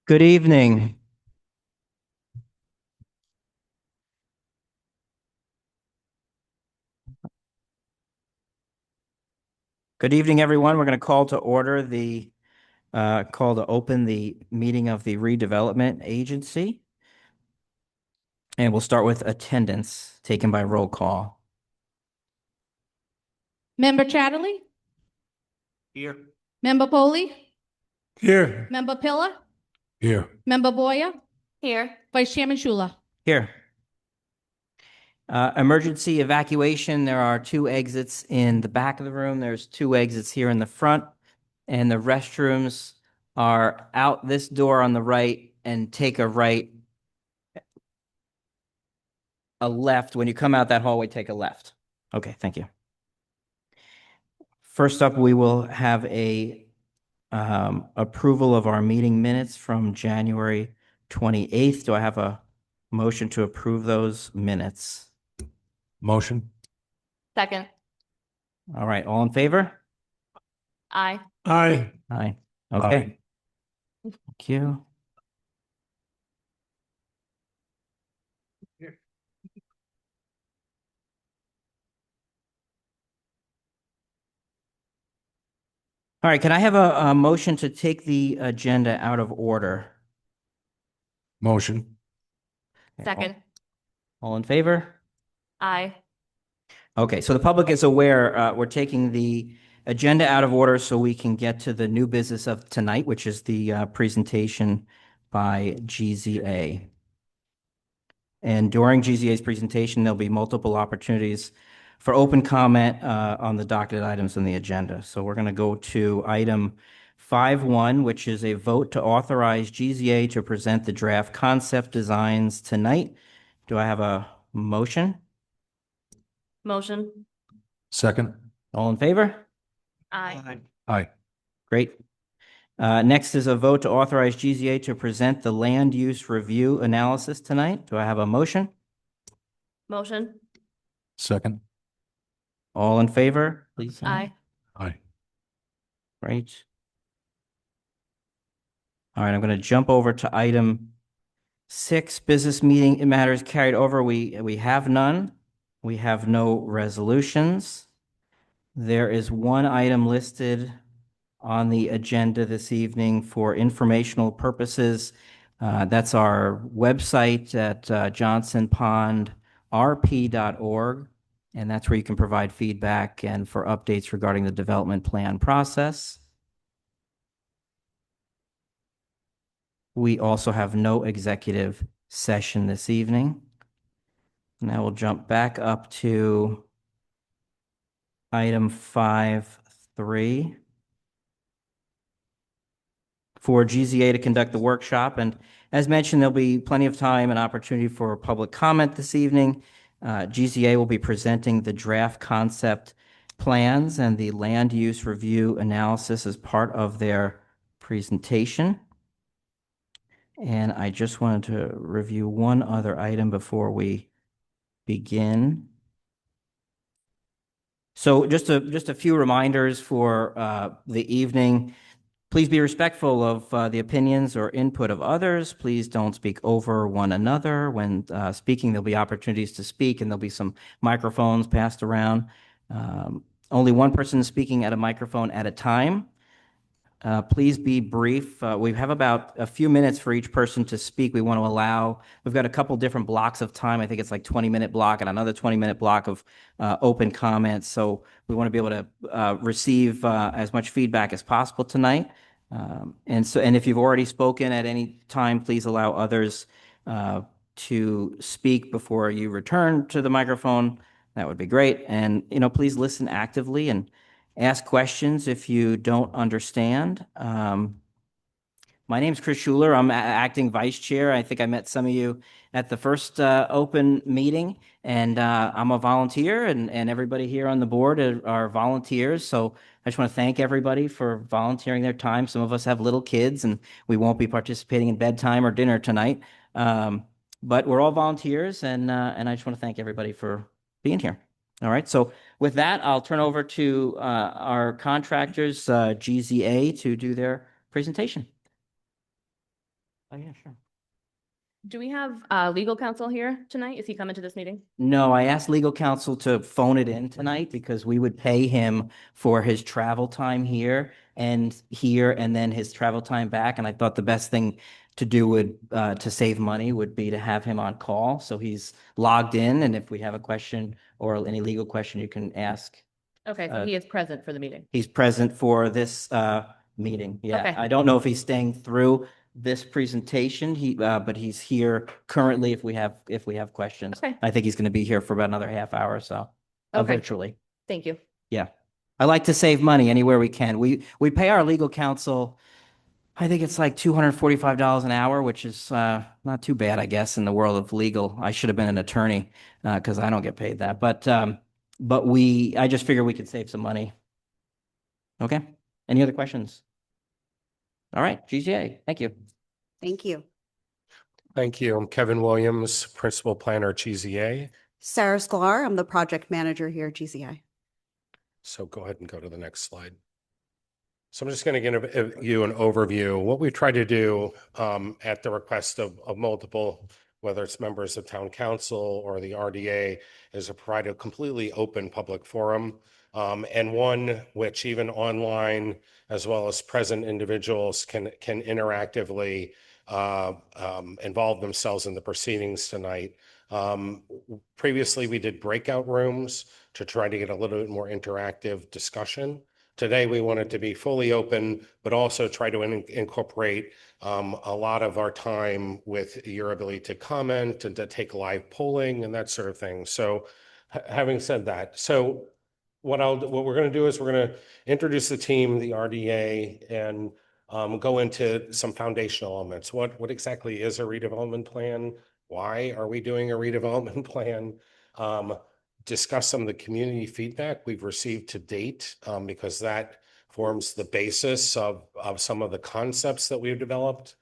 Good evening. Good evening, everyone. We're going to call to order call to open the meeting of the Redevelopment Agency. And we'll start with attendance taken by roll call. Member Chatterley? Here. Member Poley? Here. Member Pillar? Here. Member Boyer? Here. Vice Chairman Shula? Here. Emergency evacuation. There are two exits in the back of the room. There's two exits here in the front. And the restrooms are out this door on the right and take a left. When you come out that hallway, take a left. Okay, thank you. First up, we will have a approval of our meeting minutes from January 28th. Do I have a motion to approve those minutes? Motion. Second. All right, all in favor? Aye. Aye. Aye. Okay. Thank you. All right, can I have a motion to take the agenda out of order? Motion. Okay, Second. All in favor? Aye. Okay, so the public is aware, we're taking the agenda out of order so we can get to the new business of tonight, which is the presentation by GZA. And during GZA's presentation, there'll be multiple opportunities for open comment on the docketed items on the agenda. So we're going to go to item 5.1, which is a vote to authorize GZA to present the draft concept designs tonight. Do I have a motion? Motion. Second. All in favor? Aye. Aye. Great. Next is a vote to authorize GZA to present the land use review analysis tonight. Do I have a motion? Motion. Second. All in favor, please say Aye. Aye. Great. All right, I'm going to jump over to item 6, business meeting matters carried over. We have none. We have no resolutions. There is one item listed on the agenda this evening for informational purposes. That's our website at johnsonpondrp.org, and that's where you can provide feedback and for updates regarding the development plan process. We also have no executive session this evening. Now we'll jump back up to item 5.3 for GZA to conduct the workshop. And as mentioned, there'll be plenty of time and opportunity for public comment this evening. GZA will be presenting the draft concept plans and the land use review analysis as part of their presentation. And I just wanted to review one other item before we begin. So just a few reminders for the evening. Please be respectful of the opinions or input of others. Please don't speak over one another. When speaking, there'll be opportunities to speak, and there'll be some microphones passed around. Only one person is speaking at a microphone at a time. Please be brief. We have about a few minutes for each person to speak. We've got a couple different blocks of time. I think it's like 20-minute block and another 20-minute block of open comments. So we want to be able to receive as much feedback as possible tonight. And if you've already spoken at any time, please allow others to speak before you return to the microphone. That would be great. And, please listen actively and ask questions if you don't understand. My name is Chris Schuler. I'm acting vice chair. I think I met some of you at the first open meeting, and I'm a volunteer, and everybody here on the board are volunteers. So I just want to thank everybody for volunteering their time. Some of us have little kids, and we won't be participating in bedtime or dinner tonight. But we're all volunteers, and I just want to thank everybody for being here. All right, so with that, I'll turn over to our contractors, GZA, to do their presentation. Oh, yeah, sure. Do we have legal counsel here tonight? Is he coming to this meeting? No, I asked legal counsel to phone it in tonight because we would pay him for his travel time here and then his travel time back. And I thought the best thing to do to save money would be to have him on call. So he's logged in, and if we have a question or any legal question, you can ask. Okay, so he is present for the meeting. He's present for this meeting. Yeah, Okay. I don't know if he's staying through this presentation. But he's here currently if we have questions. Okay. I think he's going to be here for about another half hour or so, Okay. virtually. Thank you. Yeah, I like to save money anywhere we can. We pay our legal counsel. I think it's like $245 an hour, which is not too bad, I guess, in the world of legal. I should have been an attorney because I don't get paid that. But I just figured we could save some money. Okay. Any other questions? All right, GCA. Thank you. Thank you. Thank you. I'm Kevin Williams, Principal Planner, GZA. Sarah Sklar, I'm the project manager here at GCI. So go ahead and go to the next slide. So I'm just going to give you an overview. What we try to do at the request of multiple, whether it's members of town council or the RDA, is to provide a completely open public forum and one which even online as well as present individuals can interactively involve themselves in the proceedings tonight. Previously, we did breakout rooms to try to get a little bit more interactive discussion. Today, we want it to be fully open, but also try to incorporate a lot of our time with your ability to comment and to take live polling and that sort of thing. So having said that, so what we're going to do is we're going to introduce the team, the RDA, and go into some foundational elements. What exactly is a redevelopment plan? Why are we doing a redevelopment plan? Discuss some of the community feedback we've received to date, because that forms the basis of some of the concepts that we've developed,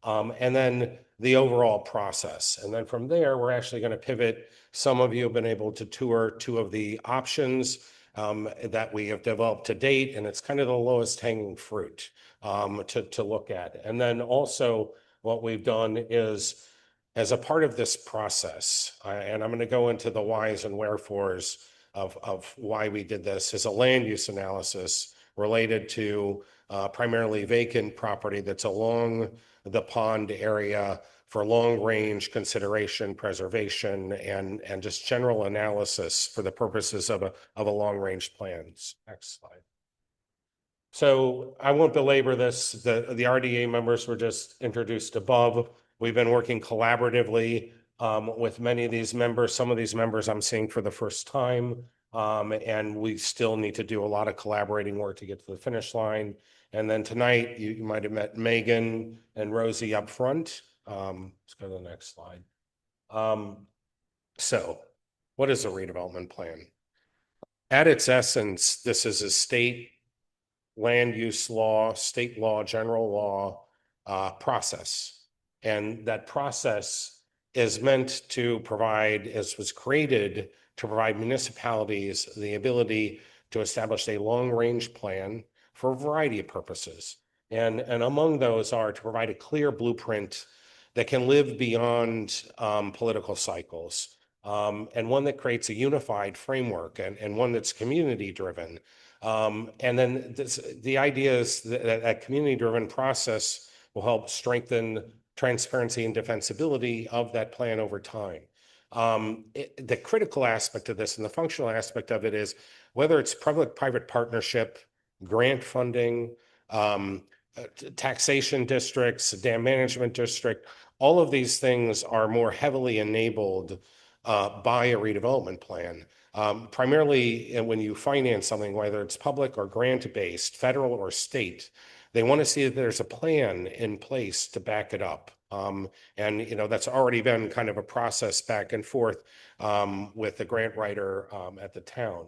and then the overall process. And then from there, we're actually going to pivot. Some of you have been able to tour two of the options that we have developed to date, and it's kind of the lowest hanging fruit to look at. And then also what we've done is, as a part of this process, and I'm going to go into the whys and wherefores of why we did this, is a land use analysis related to primarily vacant property that's along the pond area for long-range consideration, preservation, and just general analysis for the purposes of a long-range plan. Next slide. So I won't belabor this. The RDA members were just introduced above. We've been working collaboratively with many of these members. Some of these members I'm seeing for the first time, and we still need to do a lot of collaborating work to get to the finish line. And then tonight, you might have met Megan and Rosie up front. Let's go to the next slide. So what is a redevelopment plan? At its essence, this is a state land use law, state law, general law process. And that process is meant to provide, as was created, to provide municipalities the ability to establish a long-range plan for a variety of purposes. And among those are to provide a clear blueprint that can live beyond political cycles, and one that creates a unified framework and one that's community-driven. And then the idea is that a community-driven process will help strengthen transparency and defensibility of that plan over time. The critical aspect of this and the functional aspect of it is whether it's public-private partnership, grant funding, taxation districts, dam management district, all of these things are more heavily enabled by a redevelopment plan. Primarily when you finance something, whether it's public or grant-based, federal or state, they want to see that there's a plan in place to back it up. And, that's already been kind of a process back and forth with the grant writer at the town.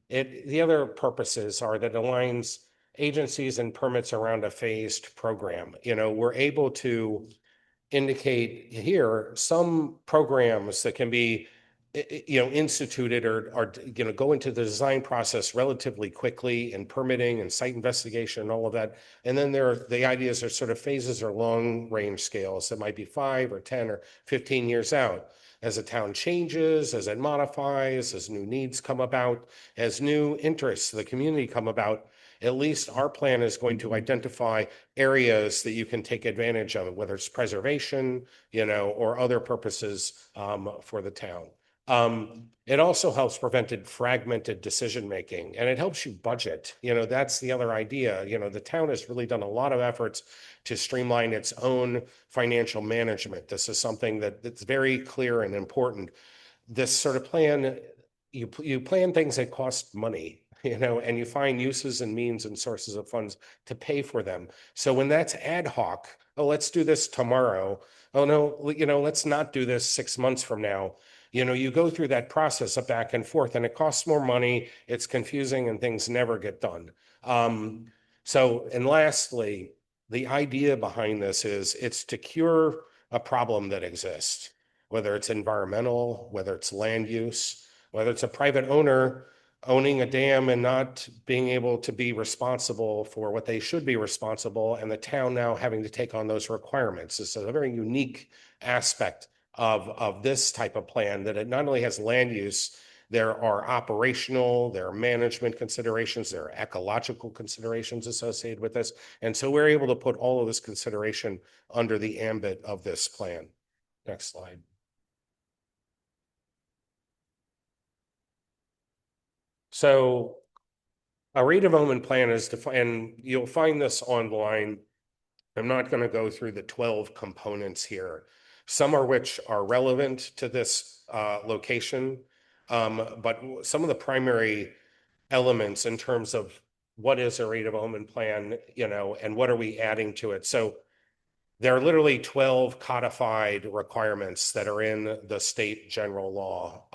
The other purposes are that it aligns agencies and permits around a phased program. We're able to indicate here some programs that can be instituted or go into the design process relatively quickly and permitting and site investigation and all of that. And then the ideas are sort of phases or long range scales that might be 5 or 10 or 15 years out. As a town changes, as it modifies, as new needs come about, as new interests of the community come about, at least our plan is going to identify areas that you can take advantage of, whether it's preservation, or other purposes for the town. It also helps prevent fragmented decision-making, and it helps you budget. That's the other idea. The town has really done a lot of efforts to streamline its own financial management. This is something that's very clear and important. This sort of plan, you plan things that cost money, and you find uses and means and sources of funds to pay for them. So when that's ad hoc, oh, let's do this tomorrow. Oh, no, let's not do this 6 months from now. You go through that process of back and forth, and it costs more money. It's confusing, and things never get done. And lastly, the idea behind this is it's to cure a problem that exists, whether it's environmental, whether it's land use, whether it's a private owner owning a dam and not being able to be responsible for what they should be responsible, and the town now having to take on those requirements. This is a very unique aspect of this type of plan, that it not only has land use, there are operational, there are management considerations, there are ecological considerations associated with this. And so we're able to put all of this consideration under the ambit of this plan. Next slide. So a redevelopment plan is defined, and you'll find this online. I'm not going to go through the 12 components here, some of which are relevant to this location. But some of the primary elements in terms of what is a redevelopment plan, and what are we adding to it. So there are literally 12 codified requirements that are in the state general law.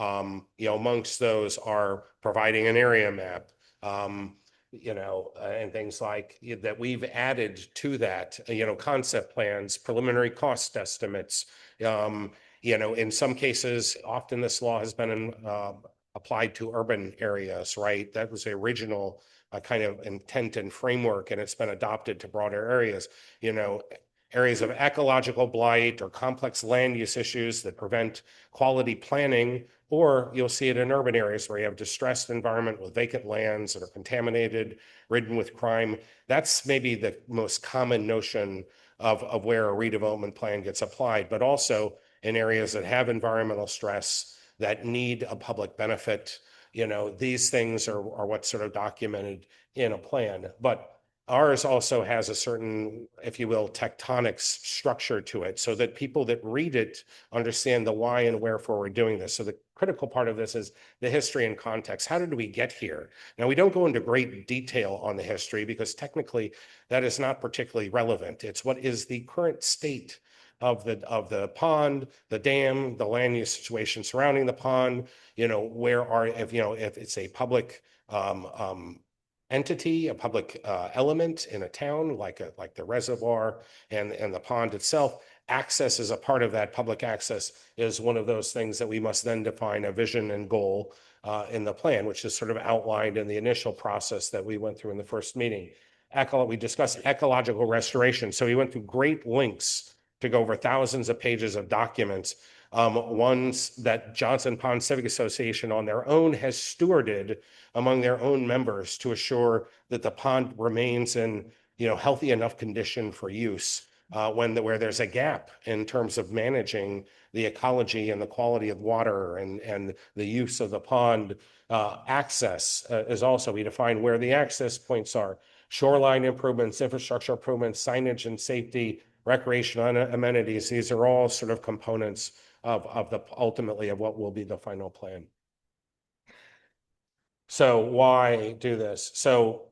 Amongst those are providing an area map, and things like that we've added to that, concept plans, preliminary cost estimates. In some cases, often this law has been applied to urban areas, right? That was the original kind of intent and framework, and it's been adopted to broader areas. Areas of ecological blight or complex land use issues that prevent quality planning, or you'll see it in urban areas where you have distressed environment with vacant lands that are contaminated, ridden with crime. That's maybe the most common notion of where a redevelopment plan gets applied, but also in areas that have environmental stress, that need a public benefit. These things are what's sort of documented in a plan. But ours also has a certain, if you will, tectonic structure to it, so that people that read it understand the why and wherefore we're doing this. So the critical part of this is the history and context. How did we get here? Now, we don't go into great detail on the history because technically that is not particularly relevant. It's what is the current state of the pond, the dam, the land use situation surrounding the pond. If it's a public entity, a public element in a town, like the reservoir and the pond itself, access is a part of that. Public access is one of those things that we must then define a vision and goal in the plan, which is sort of outlined in the initial process that we went through in the first meeting. We discussed ecological restoration. So we went through great lengths to go over thousands of pages of documents, ones that Johnson Pond Civic Association on their own has stewarded among their own members to assure that the pond remains in healthy enough condition for use, where there's a gap in terms of managing the ecology and the quality of water and the use of the pond. Access is also, we define where the access points are: shoreline improvements, infrastructure improvements, signage and safety, recreational amenities. These are all sort of components of ultimately of what will be the final plan. So why do this? So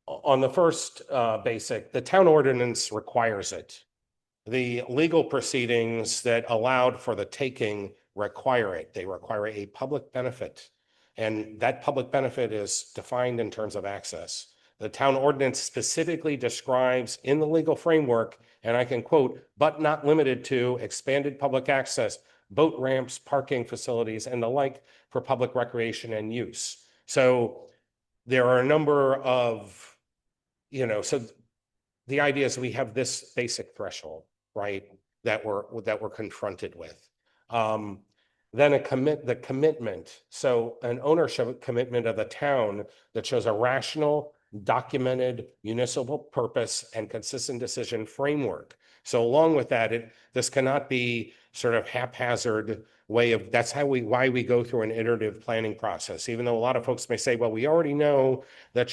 on the first basic, the town ordinance requires it. The legal proceedings that allowed for the taking require it. They require a public benefit, and that public benefit is defined in terms of access. The town ordinance specifically describes in the legal framework, and I can quote, but not limited to expanded public access, boat ramps, parking facilities, and the like for public recreation and use. So there are a number of, so the idea is we have this basic threshold, right, that we're confronted with. Then the commitment. So an ownership commitment of the town that shows a rational, documented municipal purpose and consistent decision framework. So along with that, this cannot be sort of haphazard way of, that's why we go through an iterative planning process. Even though a lot of folks may say, well, we already know that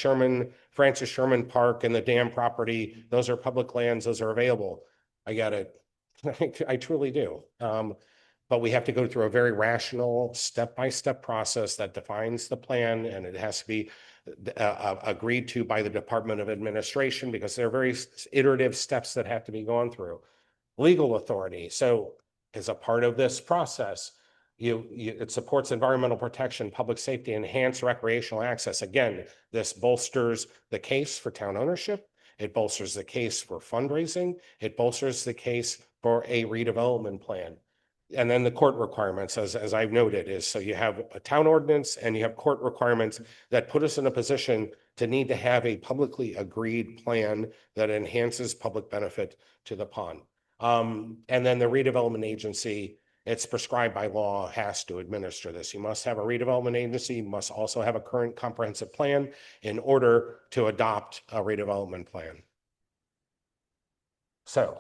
Francis Sherman Park and the dam property, those are public lands, those are available. I get it. I truly do. But we have to go through a very rational step-by-step process that defines the plan, and it has to be agreed to by the Department of Administration because there are very iterative steps that have to be gone through. Legal authority. So as a part of this process, it supports environmental protection, public safety, enhanced recreational access. Again, this bolsters the case for town ownership. It bolsters the case for fundraising. It bolsters the case for a redevelopment plan. And then the court requirements, as I've noted, is so you have a town ordinance and you have court requirements that put us in a position to need to have a publicly agreed plan that enhances public benefit to the pond. And then the redevelopment agency, it's prescribed by law, has to administer this. You must have a redevelopment agency, you must also have a current comprehensive plan in order to adopt a redevelopment plan. So,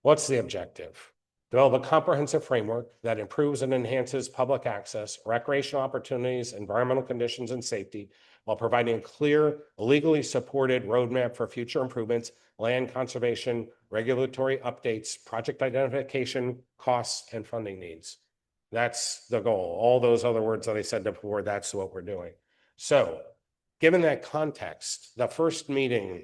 what's the objective? Develop a comprehensive framework that improves and enhances public access, recreational opportunities, environmental conditions, and safety, while providing a clear, legally supported roadmap for future improvements, land conservation, regulatory updates, project identification, costs, and funding needs. That's the goal. All those other words that I said before, that's what we're doing. So, given that context, the first meeting,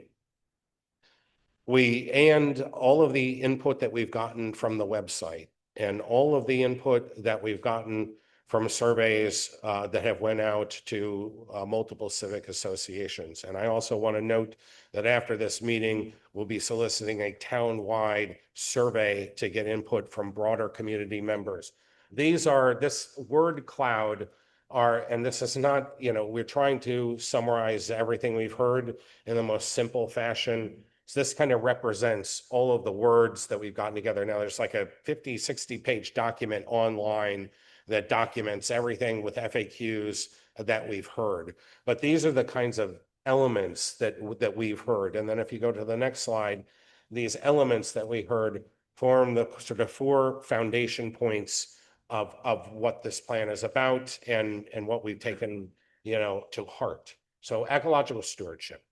and all of the input that we've gotten from the website and all of the input that we've gotten from surveys that have went out to multiple civic associations. And I also want to note that after this meeting, we'll be soliciting a town-wide survey to get input from broader community members. This word cloud and this is not, we're trying to summarize everything we've heard in the most simple fashion. So this kind of represents all of the words that we've gotten together. Now there's like a 50, 60-page document online that documents everything with FAQs that we've heard. But these are the kinds of elements that we've heard. And then if you go to the next slide, these elements that we heard form the sort of 4 foundation points of what this plan is about and what we've taken, to heart. So ecological stewardship.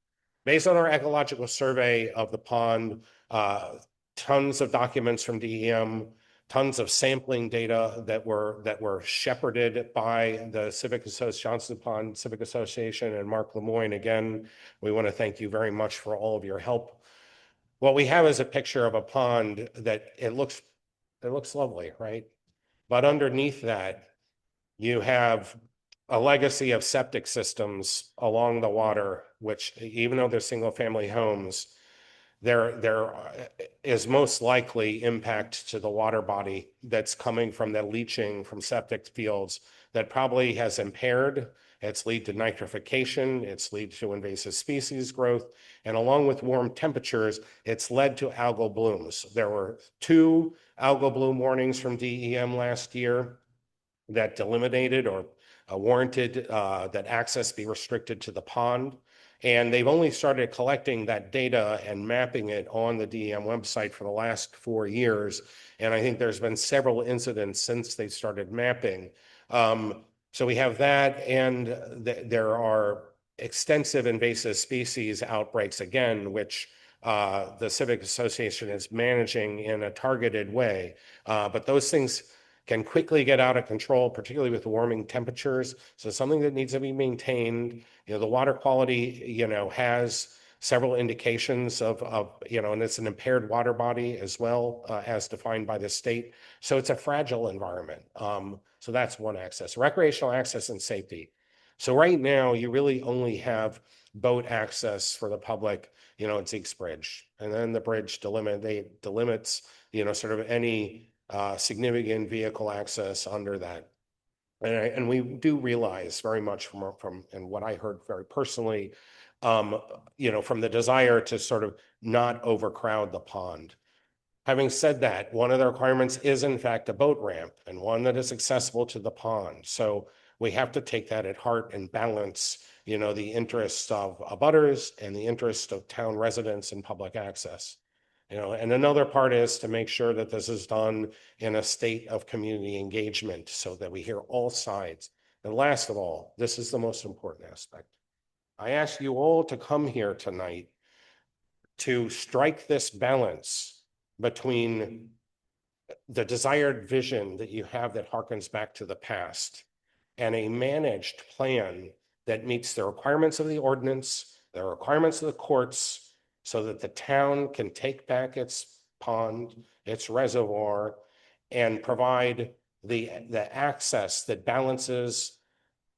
Based on our ecological survey of the pond, tons of documents from DEM, tons of sampling data that were shepherded by the Johnson Pond Civic Association and Mark Lemoyne. Again, we want to thank you very much for all of your help. What we have is a picture of a pond that it looks lovely, right? But underneath that, you have a legacy of septic systems along the water, which even though they're single family homes, there is most likely impact to the water body that's coming from the leaching from septic fields that probably has impaired. It's lead to nitrification, it's lead to invasive species growth, and along with warm temperatures, it's led to algal blooms. There were 2 algal bloom warnings from DEM last year that delimited or warranted that access be restricted to the pond. And they've only started collecting that data and mapping it on the DEM website for the last 4 years. And I think there's been several incidents since they started mapping. So we have that, and there are extensive invasive species outbreaks again, which the Civic Association is managing in a targeted way. But those things can quickly get out of control, particularly with warming temperatures. So something that needs to be maintained. The water quality, has several indications of and it's an impaired water body as well as defined by the state. So it's a fragile environment. So that's one access. Recreational access and safety. So right now, you really only have boat access for the public, at Zeke's Bridge. And then the bridge delimits, sort of any significant vehicle access under that. And we do realize very much from and what I heard very personally, from the desire to sort of not overcrowd the pond. Having said that, one of the requirements is in fact a boat ramp and one that is accessible to the pond. So we have to take that at heart and balance, the interests of abutters and the interest of town residents and public access. And another part is to make sure that this is done in a state of community engagement so that we hear all sides. And last of all, this is the most important aspect. I ask you all to come here tonight to strike this balance between the desired vision that you have that harkens back to the past and a managed plan that meets the requirements of the ordinance, the requirements of the courts, so that the town can take back its pond, its reservoir, and provide the access that balances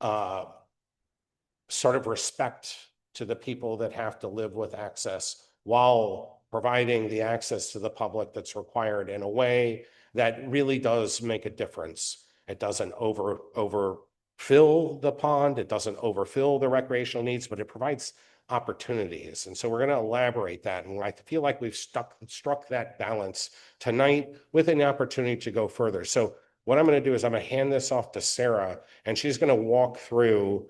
sort of respect to the people that have to live with access while providing the access to the public that's required in a way that really does make a difference. It doesn't overfill the pond, it doesn't overfill the recreational needs, but it provides opportunities. And so we're going to elaborate that. And I feel like we've struck that balance tonight with an opportunity to go further. So what I'm going to do is I'm going to hand this off to Sarah, and she's going to walk through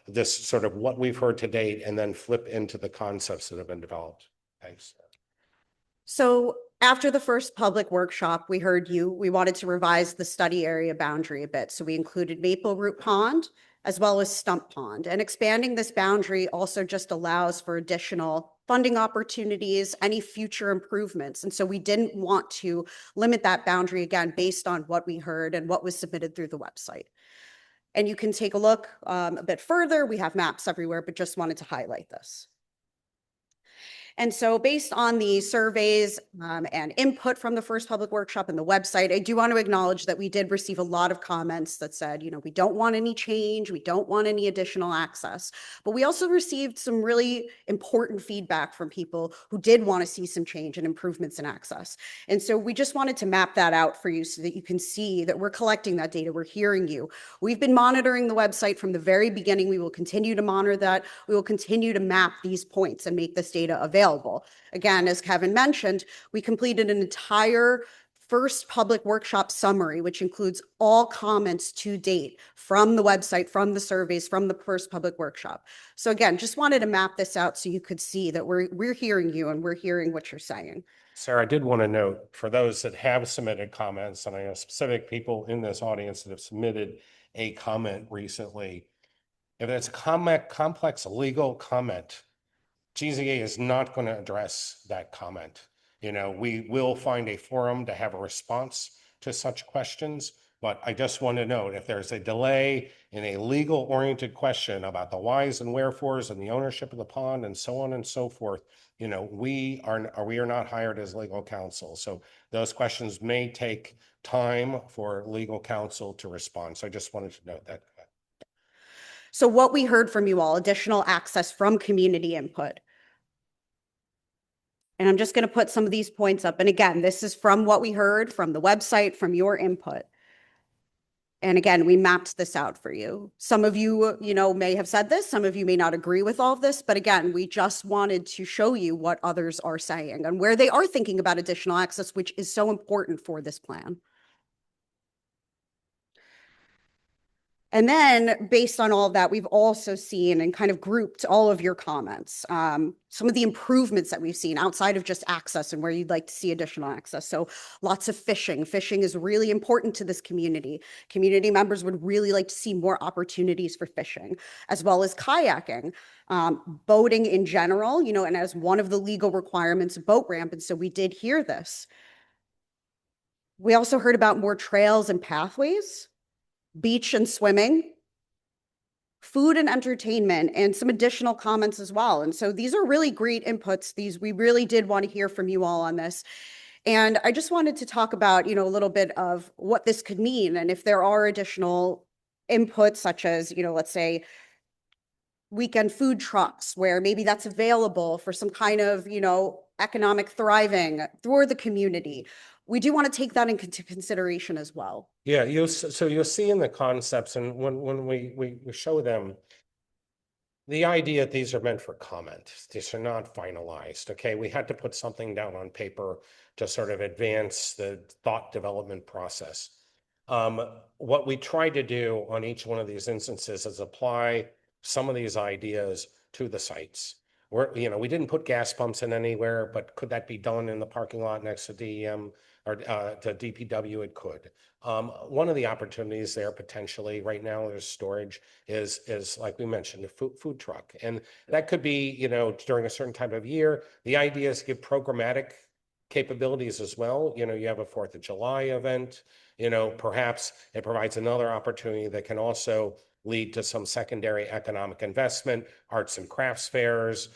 this sort of what we've heard to date and then flip into the concepts that have been developed. Thanks. So after the first public workshop, we heard you, we wanted to revise the study area boundary a bit. So we included Maple Root Pond as well as Stump Pond. And expanding this boundary also just allows for additional funding opportunities, any future improvements. And so we didn't want to limit that boundary again based on what we heard and what was submitted through the website. And you can take a look a bit further. We have maps everywhere, but just wanted to highlight this. And so based on the surveys and input from the first public workshop and the website, I do want to acknowledge that we did receive a lot of comments that said, we don't want any change, we don't want any additional access. But we also received some really important feedback from people who did want to see some change and improvements in access. And so we just wanted to map that out for you so that you can see that we're collecting that data, we're hearing you. We've been monitoring the website from the very beginning. We will continue to monitor that. We will continue to map these points and make this data available. Again, as Kevin mentioned, we completed an entire first public workshop summary, which includes all comments to date from the website, from the surveys, from the first public workshop. So again, just wanted to map this out so you could see that we're hearing you and we're hearing what you're saying. Sarah, I did want to note for those that have submitted comments, and I have specific people in this audience that have submitted a comment recently. If it's a complex legal comment, GZA is not going to address that comment. We will find a forum to have a response to such questions, but I just want to note if there's a delay in a legal oriented question about the whys and wherefores and the ownership of the pond and so on and so forth, we are not hired as legal counsel. So those questions may take time for legal counsel to respond. So I just wanted to note that. So what we heard from you all, additional access from community input. And I'm just going to put some of these points up. And again, this is from what we heard from the website, from your input. And again, we mapped this out for you. Some of you, may have said this. Some of you may not agree with all of this. But again, we just wanted to show you what others are saying and where they are thinking about additional access, which is so important for this plan. And then based on all of that, we've also seen and kind of grouped all of your comments, some of the improvements that we've seen outside of just access and where you'd like to see additional access. So lots of fishing. Fishing is really important to this community. Community members would really like to see more opportunities for fishing, as well as kayaking, boating in general, and as one of the legal requirements, a boat ramp. And so we did hear this. We also heard about more trails and pathways, beach and swimming, food and entertainment, and some additional comments as well. And so these are really great inputs. We really did want to hear from you all on this. And I just wanted to talk about, a little bit of what this could mean. And if there are additional inputs, such as, let's say weekend food trucks where maybe that's available for some kind of, economic thriving for the community. We do want to take that into consideration as well. Yeah, so you'll see in the concepts, and when we show them, the idea that these are meant for comment. These are not finalized. Okay, we had to put something down on paper to sort of advance the thought development process. What we try to do on each one of these instances is apply some of these ideas to the sites. We didn't put gas pumps in anywhere, but could that be done in the parking lot next to DEM or to DPW? It could. One of the opportunities there potentially right now there's storage is like we mentioned, a food truck. And that could be, during a certain time of year. The idea is to give programmatic capabilities as well. You have a 4th of July event, perhaps it provides another opportunity that can also lead to some secondary economic investment, arts and crafts fairs,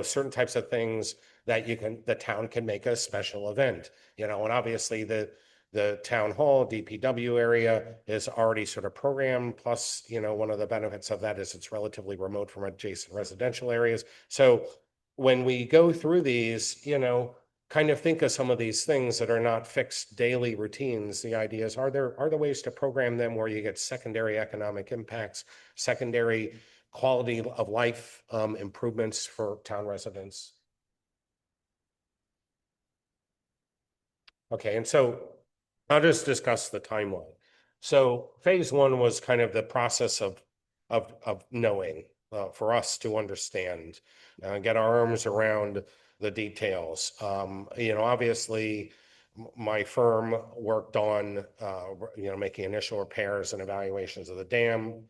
certain types of things that the town can make a special event, and obviously the town hall, DPW area is already sort of programmed. Plus, one of the benefits of that is it's relatively remote from adjacent residential areas. So when we go through these, kind of think of some of these things that are not fixed daily routines. The idea is, are there ways to program them where you get secondary economic impacts, secondary quality of life improvements for town residents? Okay, and so I'll just discuss the timeline. So phase 1 was kind of the process of knowing for us to understand, get our arms around the details. Obviously my firm worked on, making initial repairs and evaluations of the dam.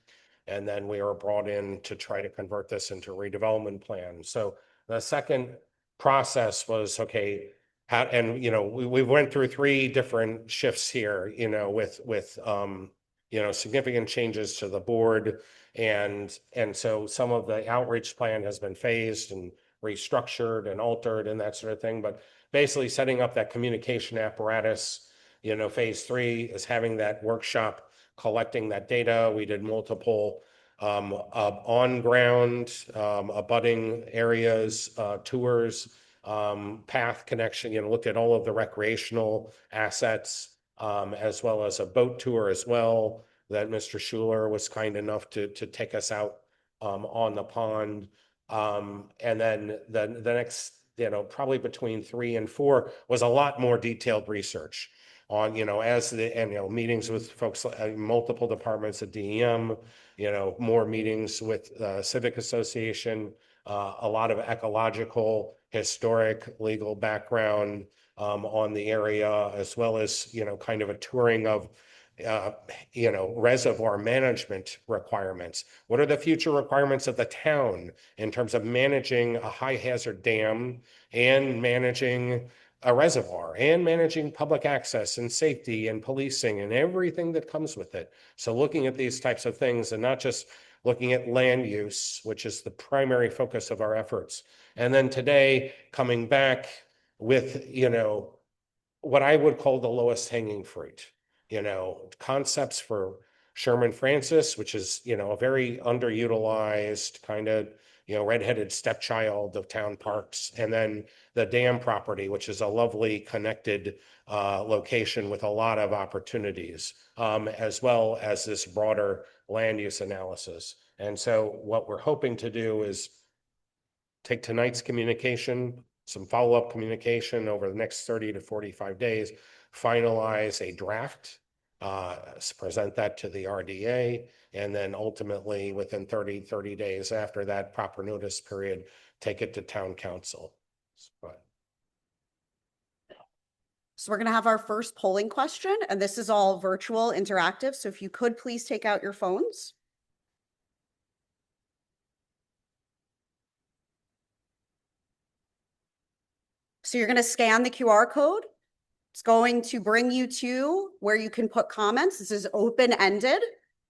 And then we were brought in to try to convert this into a redevelopment plan. So the second process was, okay, we went through 3 different shifts here, with significant changes to the board. And so some of the outreach plan has been phased and restructured and altered and that sort of thing. But basically setting up that communication apparatus, phase 3 is having that workshop, collecting that data. We did multiple on-ground abutting areas, tours, path connection, looked at all of the recreational assets, as well as a boat tour as well that Mr. Schuler was kind enough to take us out on the pond. And then the next, probably between 3 and 4 was a lot more detailed research on, meetings with folks, multiple departments at DEM, more meetings with Civic Association, a lot of ecological, historic, legal background on the area, as well as, kind of a touring of reservoir management requirements. What are the future requirements of the town in terms of managing a high hazard dam and managing a reservoir and managing public access and safety and policing and everything that comes with it? So looking at these types of things and not just looking at land use, which is the primary focus of our efforts. And then today coming back with, what I would call the lowest hanging fruit. Concepts for Sherman Francis, which is, a very underutilized kind of, redheaded stepchild of town parks. And then the dam property, which is a lovely connected location with a lot of opportunities, as well as this broader land use analysis. And so what we're hoping to do is take tonight's communication, some follow-up communication over the next 30 to 45 days, finalize a draft, present that to the RDA, and then ultimately within 30 days after that proper notice period, take it to town council. So we're going to have our first polling question, and this is all virtual interactive. So if you could please take out your phones. So you're going to scan the QR code. It's going to bring you to where you can put comments. This is open-ended.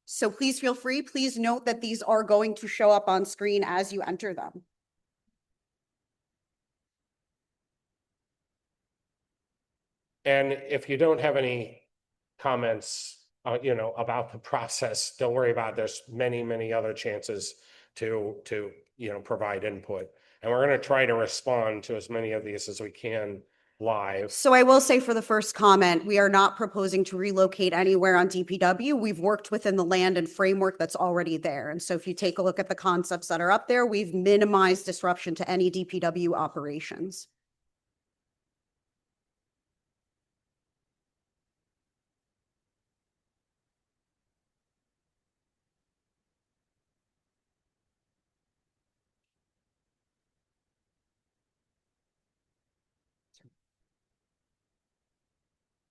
So please feel free. Please note that these are going to show up on screen as you enter them. And if you don't have any comments, about the process, don't worry about it. There's many other chances to, provide input. And we're going to try to respond to as many of these as we can live. So I will say for the first comment, we are not proposing to relocate anywhere on DPW. We've worked within the land and framework that's already there. And so if you take a look at the concepts that are up there, we've minimized disruption to any DPW operations.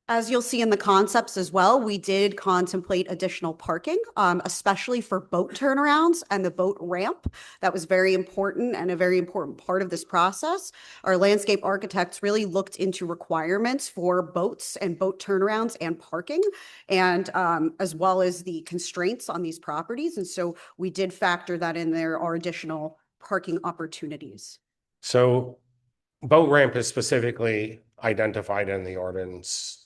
As you'll see in the concepts as well, we did contemplate additional parking, especially for boat turnarounds and the boat ramp. That was very important and a very important part of this process. Our landscape architects really looked into requirements for boats and boat turnarounds and parking, and as well as the constraints on these properties. And so we did factor that in. There are additional parking opportunities. So boat ramp is specifically identified in the ordinance.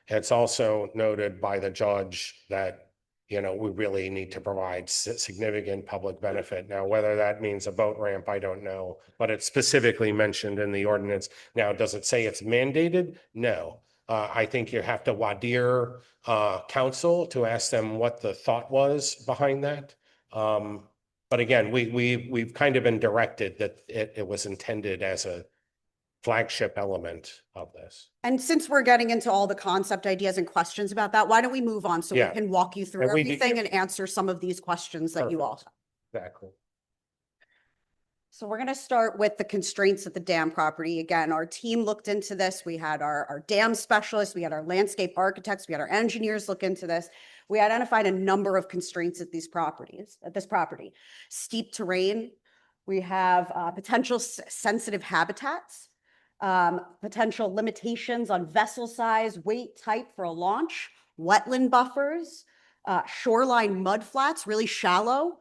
It's also noted by the judge that, we really need to provide significant public benefit. Now, whether that means a boat ramp, I don't know, but it's specifically mentioned in the ordinance. Now, does it say it's mandated? No. I think you have to wadir council to ask them what the thought was behind that. But again, we've kind of been directed that it was intended as a flagship element of this. And since we're getting into all the concept ideas and questions about that, why don't we move on so we Yeah. can walk you through And we everything and answer some of these questions that you all have. Exactly. So we're going to start with the constraints at the dam property. Again, our team looked into this. We had our dam specialists, we had our landscape architects, we had our engineers look into this. We identified a number of constraints at this property. Steep terrain, we have potential sensitive habitats, potential limitations on vessel size, weight, type for a launch, wetland buffers, shoreline mudflats, really shallow,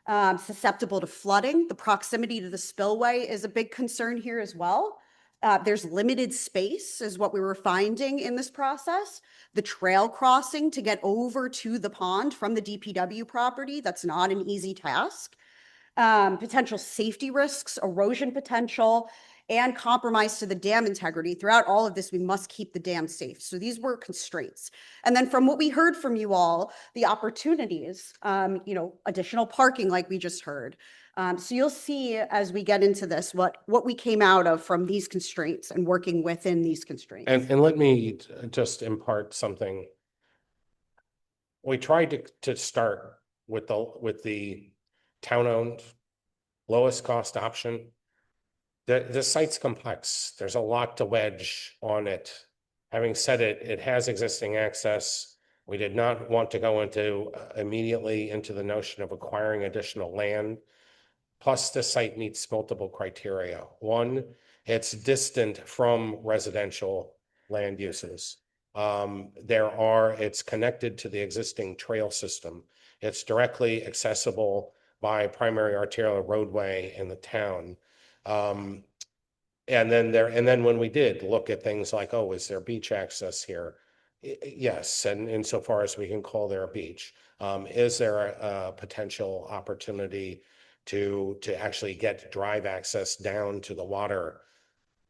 susceptible to flooding. The proximity to the spillway is a big concern here as well. There's limited space is what we were finding in this process. The trail crossing to get over to the pond from the DPW property, that's not an easy task. Potential safety risks, erosion potential, and compromise to the dam integrity. Throughout all of this, we must keep the dam safe. So these were constraints. And then from what we heard from you all, the opportunities, additional parking like we just heard. So you'll see as we get into this, what we came out of from these constraints and working within these constraints. And let me just impart something. We tried to start with the town-owned lowest cost option. The site's complex. There's a lot to wedge on it. Having said it, it has existing access. We did not want to go immediately into the notion of acquiring additional land. Plus, the site meets multiple criteria. One, it's distant from residential land uses. It's connected to the existing trail system. It's directly accessible by primary arterial roadway in the town. And then when we did look at things like, is there beach access here? Yes, and insofar as we can call there a beach, is there a potential opportunity to actually get drive access down to the water?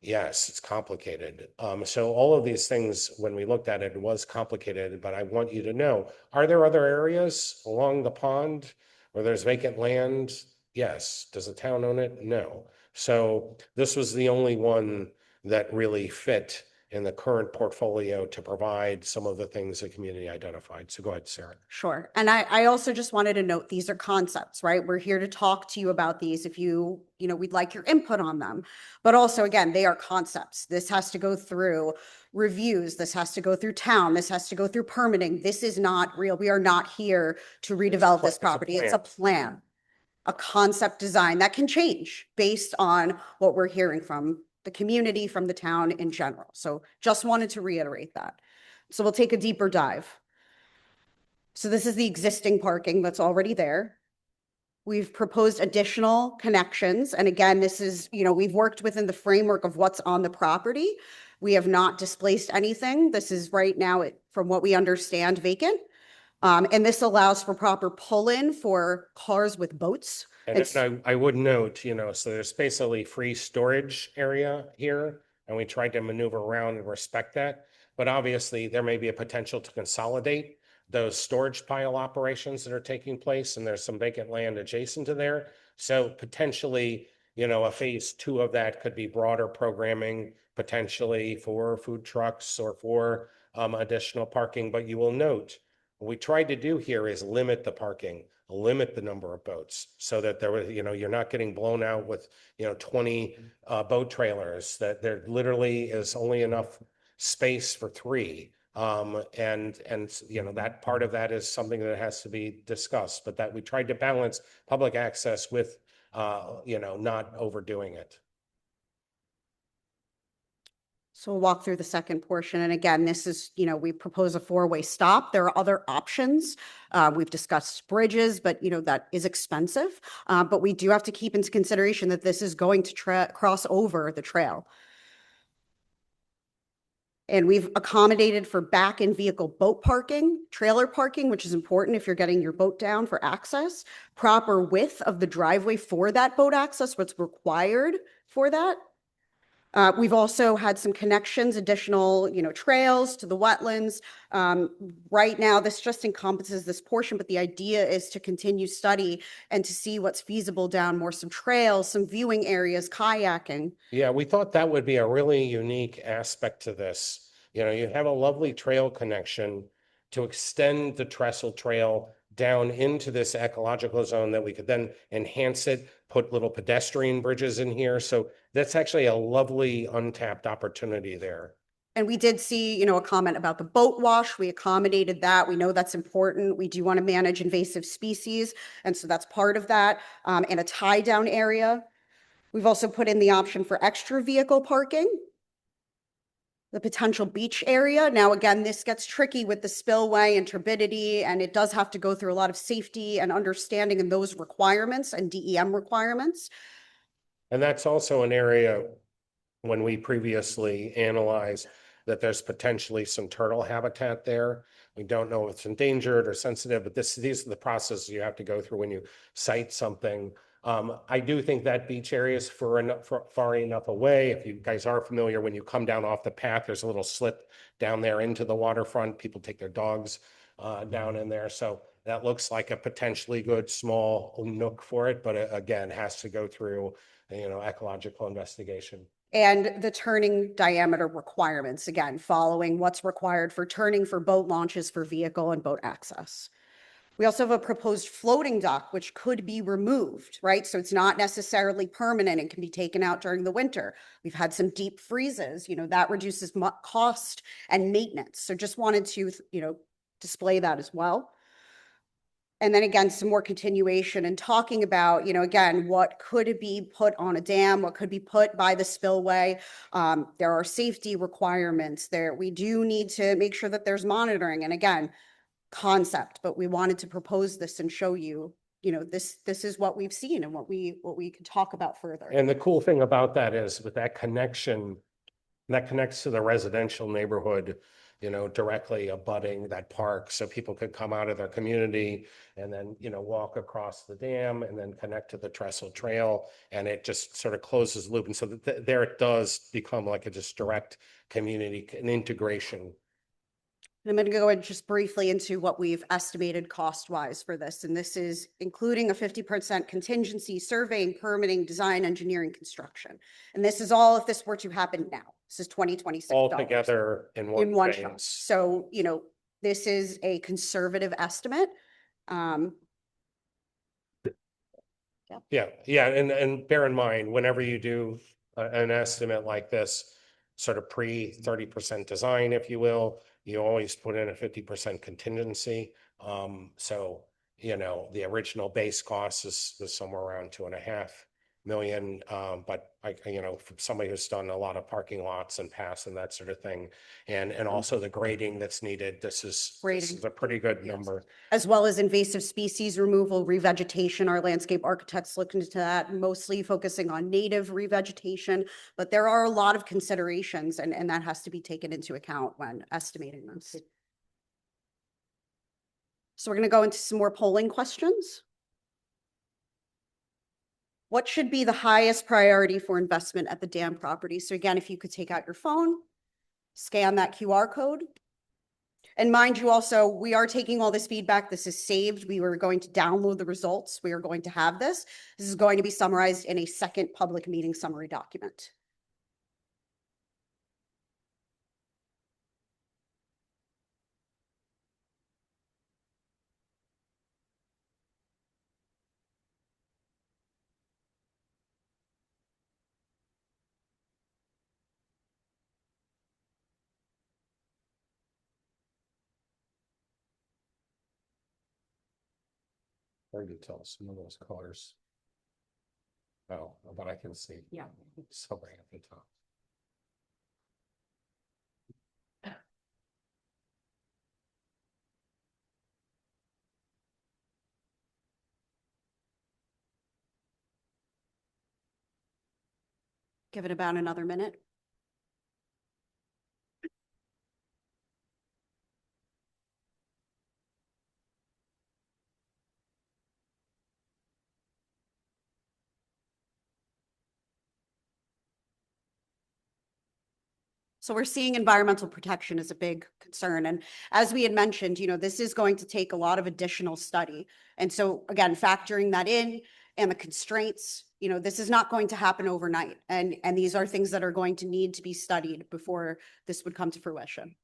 Yes, it's complicated. So all of these things, when we looked at it, it was complicated, but I want you to know, are there other areas along the pond where there's vacant land? Yes. Does the town own it? No. So this was the only one that really fit in the current portfolio to provide some of the things the community identified. So go ahead, Sarah. Sure. And I also just wanted to note, these are concepts, right? We're here to talk to you about these if we'd like your input on them. But also, again, they are concepts. This has to go through reviews. This has to go through town. This has to go through permitting. This is not real. We are not here to redevelop this property. It's a plan, a concept design that can change based on what we're hearing from the community, from the town in general. So just wanted to reiterate that. So we'll take a deeper dive. So this is the existing parking that's already there. We've proposed additional connections. And again, this is, we've worked within the framework of what's on the property. We have not displaced anything. This is right now, from what we understand, vacant. And this allows for proper pull-in for cars with boats. And It's- I would note, so there's basically free storage area here, and we tried to maneuver around and respect that. But obviously, there may be a potential to consolidate those storage pile operations that are taking place, and there's some vacant land adjacent to there. So potentially, a phase 2 of that could be broader programming, potentially for food trucks or for additional parking. But you will note, what we tried to do here is limit the parking, limit the number of boats so that there was, you're not getting blown out with, 20 boat trailers, that there literally is only enough space for 3. And that part of that is something that has to be discussed, but that we tried to balance public access with, not overdoing it. So we'll walk through the second portion. And again, this is, we propose a 4-way stop. There are other options. We've discussed bridges, but, that is expensive. But we do have to keep into consideration that this is going to cross over the trail. And we've accommodated for back in vehicle boat parking, trailer parking, which is important if you're getting your boat down for access, proper width of the driveway for that boat access, what's required for that. We've also had some connections, additional, trails to the wetlands. Right now, this just encompasses this portion, but the idea is to continue study and to see what's feasible down more, some trails, some viewing areas, kayaking. Yeah, we thought that would be a really unique aspect to this. You have a lovely trail connection to extend the trestle trail down into this ecological zone that we could then enhance it, put little pedestrian bridges in here. So that's actually a lovely untapped opportunity there. And we did see, a comment about the boat wash. We accommodated that. We know that's important. We do want to manage invasive species. And so that's part of that. And a tie down area. We've also put in the option for extra vehicle parking. The potential beach area. Now, again, this gets tricky with the spillway and turbidity, and it does have to go through a lot of safety and understanding in those requirements and DEM requirements. And that's also an area when we previously analyzed that there's potentially some turtle habitat there. We don't know if it's endangered or sensitive, but these are the processes you have to go through when you cite something. I do think that beach area is far enough away. If you guys are familiar, when you come down off the path, there's a little slip down there into the waterfront. People take their dogs down in there. So that looks like a potentially good small nook for it, but again, has to go through, ecological investigation. And the turning diameter requirements, again, following what's required for turning for boat launches for vehicle and boat access. We also have a proposed floating dock, which could be removed, right? So it's not necessarily permanent and can be taken out during the winter. We've had some deep freezes, that reduces cost and maintenance. So just wanted to, display that as well. And then again, some more continuation and talking about, again, what could be put on a dam, what could be put by the spillway. There are safety requirements there. We do need to make sure that there's monitoring. And again, concept, but we wanted to propose this and show you, this is what we've seen and what we can talk about further. And the cool thing about that is with that connection, that connects to the residential neighborhood, directly abutting that park. So people could come out of their community and then, walk across the dam and then connect to the trestle trail. And it just sort of closes the loop. And so there it does become like a just direct community and integration. And I'm going to go just briefly into what we've estimated cost-wise for this. And this is including a 50% contingency, surveying, permitting, design, engineering, construction. And this is all if this were to happen now. This is 2026 All dollars. together in one shot. phase. So, this is a conservative estimate. Yeah. And bear in mind, whenever you do an estimate like this, sort of pre 30% design, if you will, you always put in a 50% contingency. So, the original base cost is somewhere around 2.5 million. But for somebody who's done a lot of parking lots and paths and that sort of thing, and also the grading that's needed, this is a pretty good number. As well as invasive species removal, revegetation. Our landscape architects look into that, mostly focusing on native revegetation, but there are a lot of considerations and that has to be taken into account when estimating this. So we're going to go into some more polling questions. What should be the highest priority for investment at the dam property? So again, if you could take out your phone, scan that QR code. And mind you also, we are taking all this feedback. This is saved. We were going to download the results. We are going to have this. This is going to be summarized in a second public meeting summary document. Hard to tell some of those colors. Oh, but I can see. Yeah. Somewhere at the top. Give it about another minute. So we're seeing environmental protection as a big concern. And as we had mentioned, this is going to take a lot of additional study. And so again, factoring that in and the constraints, this is not going to happen overnight. And these are things that are going to need to be studied before this would come to fruition.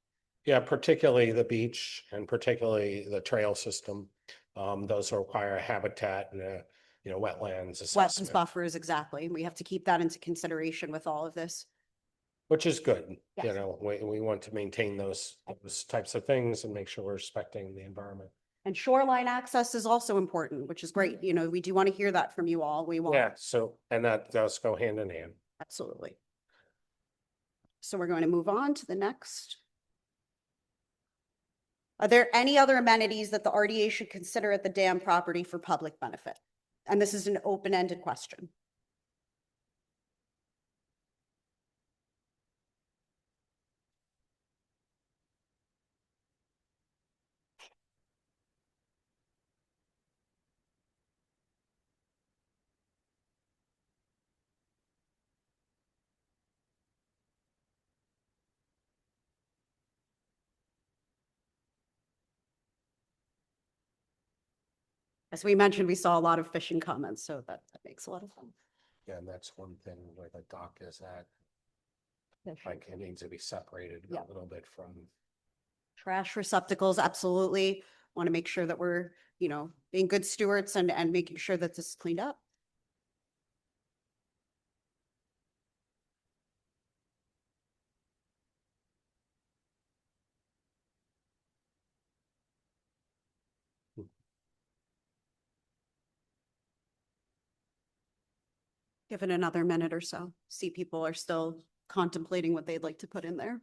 Yeah, particularly the beach and particularly the trail system. Those require a habitat and wetlands Wetlands assessment, buffers, exactly. We have to keep that into consideration with all of this. which is good. Yes. We want to maintain those types of things and make sure we're respecting the environment. And shoreline access is also important, which is great. We do want to hear that from you all. We want. Yeah, so, and that does go hand in hand. Absolutely. So we're going to move on to the next. Are there any other amenities that the RDA should consider at the dam property for public benefit? And this is an open-ended question. As we mentioned, we saw a lot of fishing comments, so that makes a lot of sense. Yeah, and that's one thing where the dock is at, like it needs to be separated Yeah. a little bit from. Trash receptacles, absolutely. Want to make sure that we're, being good stewards and making sure that this is cleaned up. Give it another minute or so. See, people are still contemplating what they'd like to put in there.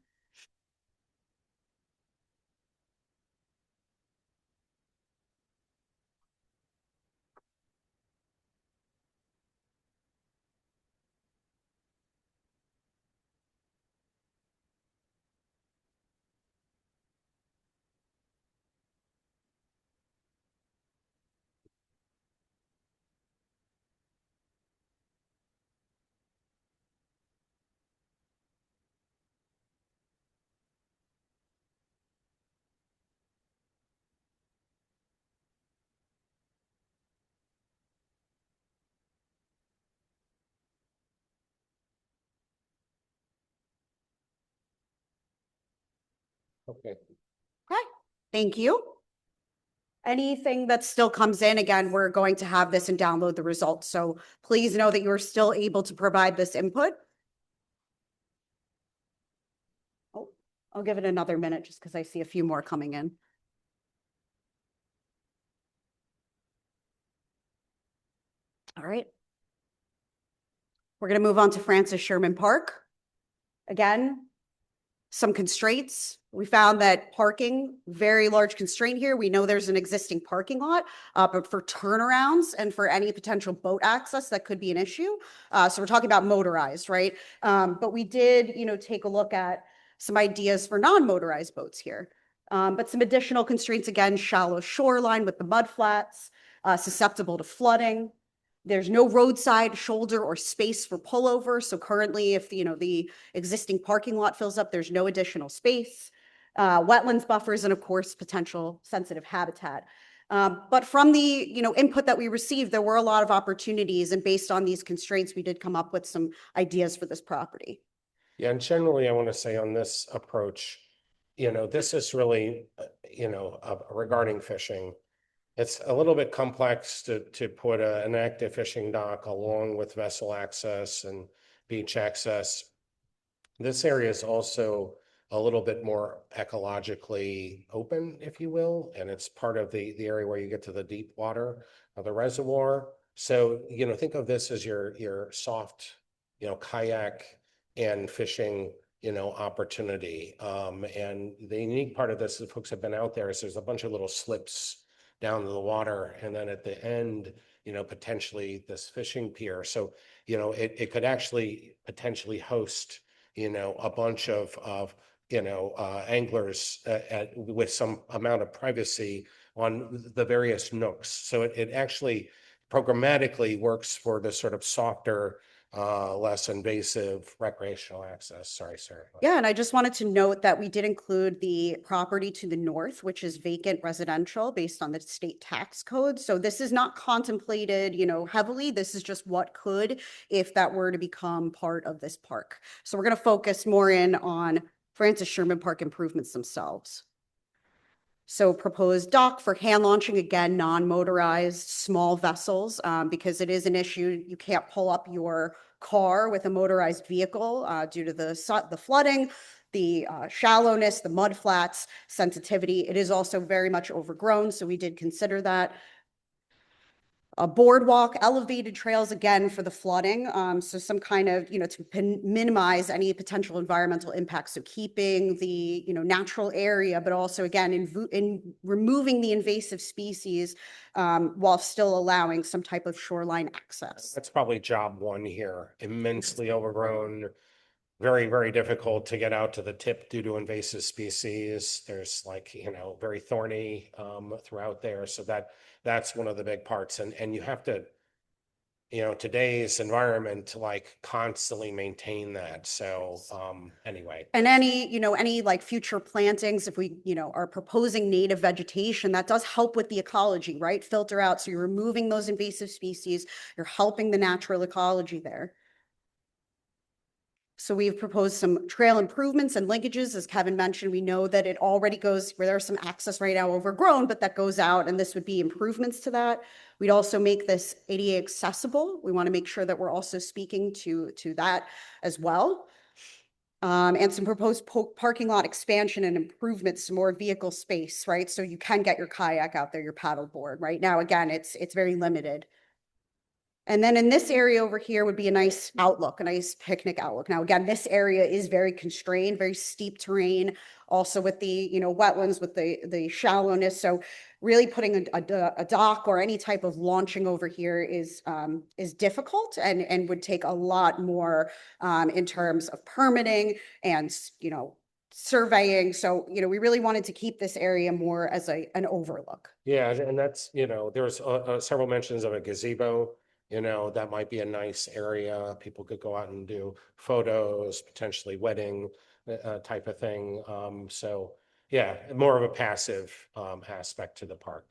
Okay. Okay, thank you. Anything that still comes in, again, we're going to have this and download the results. So please know that you're still able to provide this input. Oh, I'll give it another minute just because I see a few more coming in. All right. We're going to move on to Francis Sherman Park. Again, some constraints. We found that parking, very large constraint here. We know there's an existing parking lot, but for turnarounds and for any potential boat access, that could be an issue. So we're talking about motorized, right? But we did, take a look at some ideas for non-motorized boats here. But some additional constraints, again, shallow shoreline with the mud flats, susceptible to flooding. There's no roadside shoulder or space for pullover. So currently, if the existing parking lot fills up, there's no additional space. Wetlands buffers, and of course, potential sensitive habitat. But from the input that we received, there were a lot of opportunities, and based on these constraints, we did come up with some ideas for this property. Yeah, and generally, I want to say on this approach, this is really, regarding fishing. It's a little bit complex to put an active fishing dock along with vessel access and beach access. This area is also a little bit more ecologically open, if you will, and it's part of the area where you get to the deep water of the reservoir. So, think of this as your soft, kayak and fishing, opportunity. And the unique part of this, if folks have been out there, is there's a bunch of little slips down to the water, and then at the end, potentially this fishing pier. So, it could actually potentially host, a bunch of anglers with some amount of privacy on the various nooks. So it actually programmatically works for the sort of softer, less invasive recreational access. Sorry, sir. Yeah, and I just wanted to note that we did include the property to the north, which is vacant residential based on the state tax code. So this is not contemplated, heavily. This is just what could, if that were to become part of this park. So we're going to focus more in on Francis Sherman Park improvements themselves. So proposed dock for hand launching, again, non-motorized small vessels, because it is an issue. You can't pull up your car with a motorized vehicle due to the flooding, the shallowness, the mud flats, sensitivity. It is also very much overgrown, so we did consider that. A boardwalk, elevated trails, again, for the flooding. So some kind of, to minimize any potential environmental impacts. So keeping the, natural area, but also, again, in removing the invasive species while still allowing some type of shoreline access. That's probably job one here. Immensely overgrown, very, very difficult to get out to the tip due to invasive species. There's very thorny throughout there. So that's one of the big parts. And you have to, today's environment to constantly maintain that. So anyway. And any future plantings, if we, are proposing native vegetation, that does help with the ecology, right? Filter out. So you're removing those invasive species, you're helping the natural ecology there. So we've proposed some trail improvements and linkages. As Kevin mentioned, we know that it already goes where there's some access right now overgrown, but that goes out, and this would be improvements to that. We'd also make this ADA accessible. We want to make sure that we're also speaking to that as well. And some proposed parking lot expansion and improvements, some more vehicle space, right? So you can get your kayak out there, your paddleboard. Right now, again, it's very limited. And then in this area over here would be a nice outlook, a nice picnic outlook. Now, again, this area is very constrained, very steep terrain, also with the, wetlands, with the shallowness. So really putting a dock or any type of launching over here is difficult and would take a lot more in terms of permitting and, surveying. So, we really wanted to keep this area more as an overlook. Yeah, and that's, there's several mentions of a gazebo. That might be a nice area. People could go out and do photos, potentially wedding type of thing. So yeah, more of a passive aspect to the park.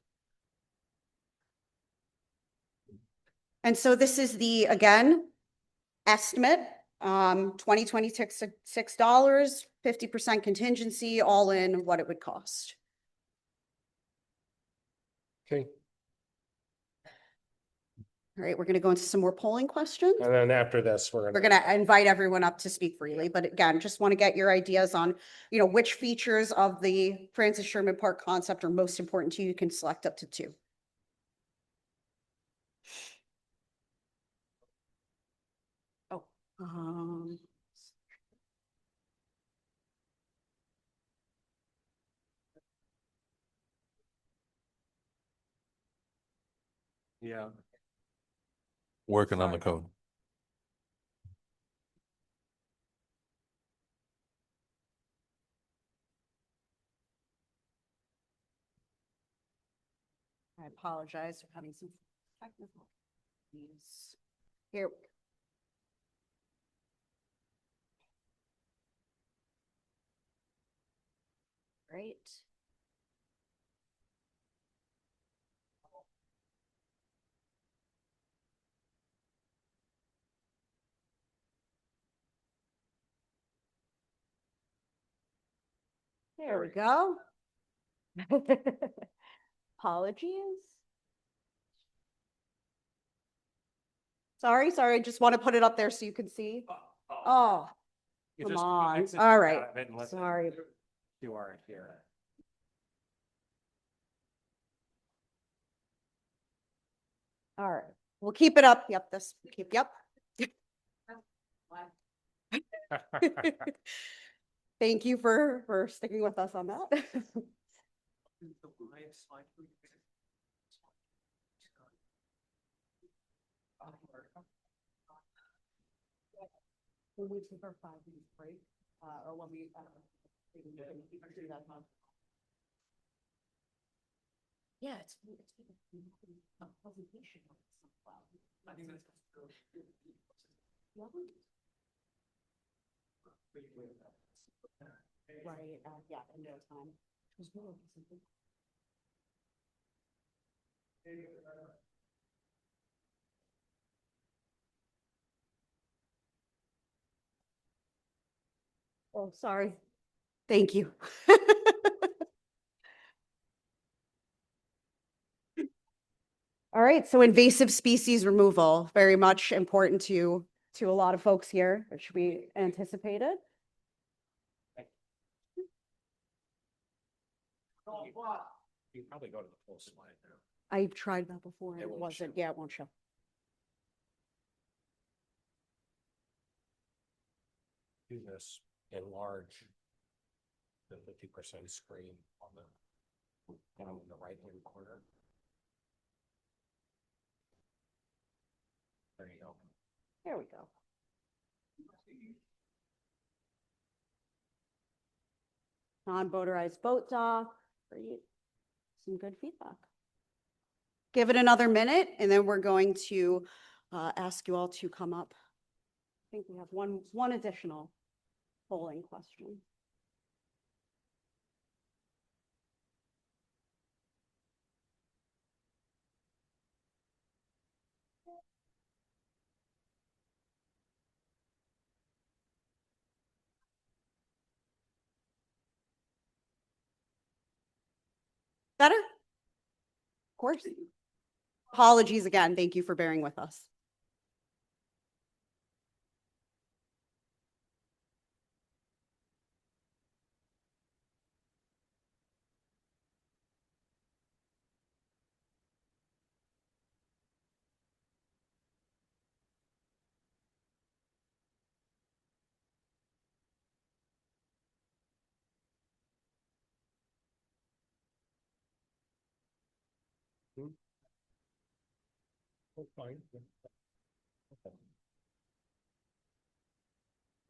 And so this is the, again, estimate, $2026, 50% contingency, all in what it would cost. Okay. All right, we're going to go into some more polling questions. And then after this, we're going to invite everyone up to speak freely. But again, just want to get your ideas on, which features of the Francis Sherman Park concept are most important to you. You can select up to 2. Oh, yeah. Working on the code. I apologize for having some technical issues. Here. Great. There we go. Apologies. Sorry, I just want to put it up there so you can see. Oh, come on. All right. Sorry. You aren't here. All right. We'll keep it up. Yep, yep. Thank you for sticking with us on that. When we take our 5 minute break, or when we, yeah, it's a presentation. I think that's right, yeah, in no time. Oh, sorry. Thank you. All right, so invasive species removal, very much important to a lot of folks here, which we anticipated. You probably go to the full slide now. I've tried that before and It it won't wasn't, show. yeah, it won't show. Do this, enlarge the 50% screen on the, down in the right-hand corner. There you go. There we go. Non-motorized boat dock, great. Some good feedback. Give it another minute and then we're going to ask you all to come up. I think we have one additional polling question. Better? Of course. Apologies again. Thank you for bearing with us. Fine.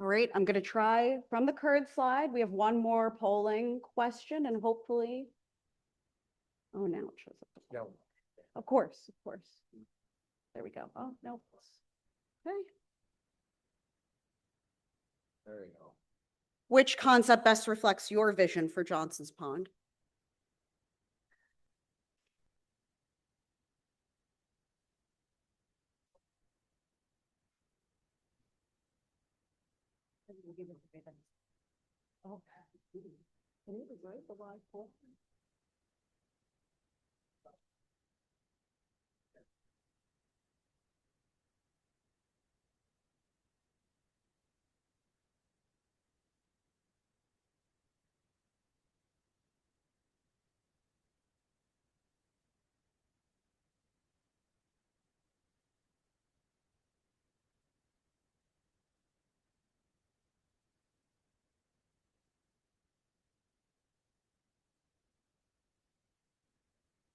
All right, I'm going to try from the current slide. We have one more polling question and hopefully, oh, now it shows up. No. Of course. There we go. Oh, no. Okay. There you go. Which concept best reflects your vision for Johnson's Pond? Oh, it is, right? The live poll.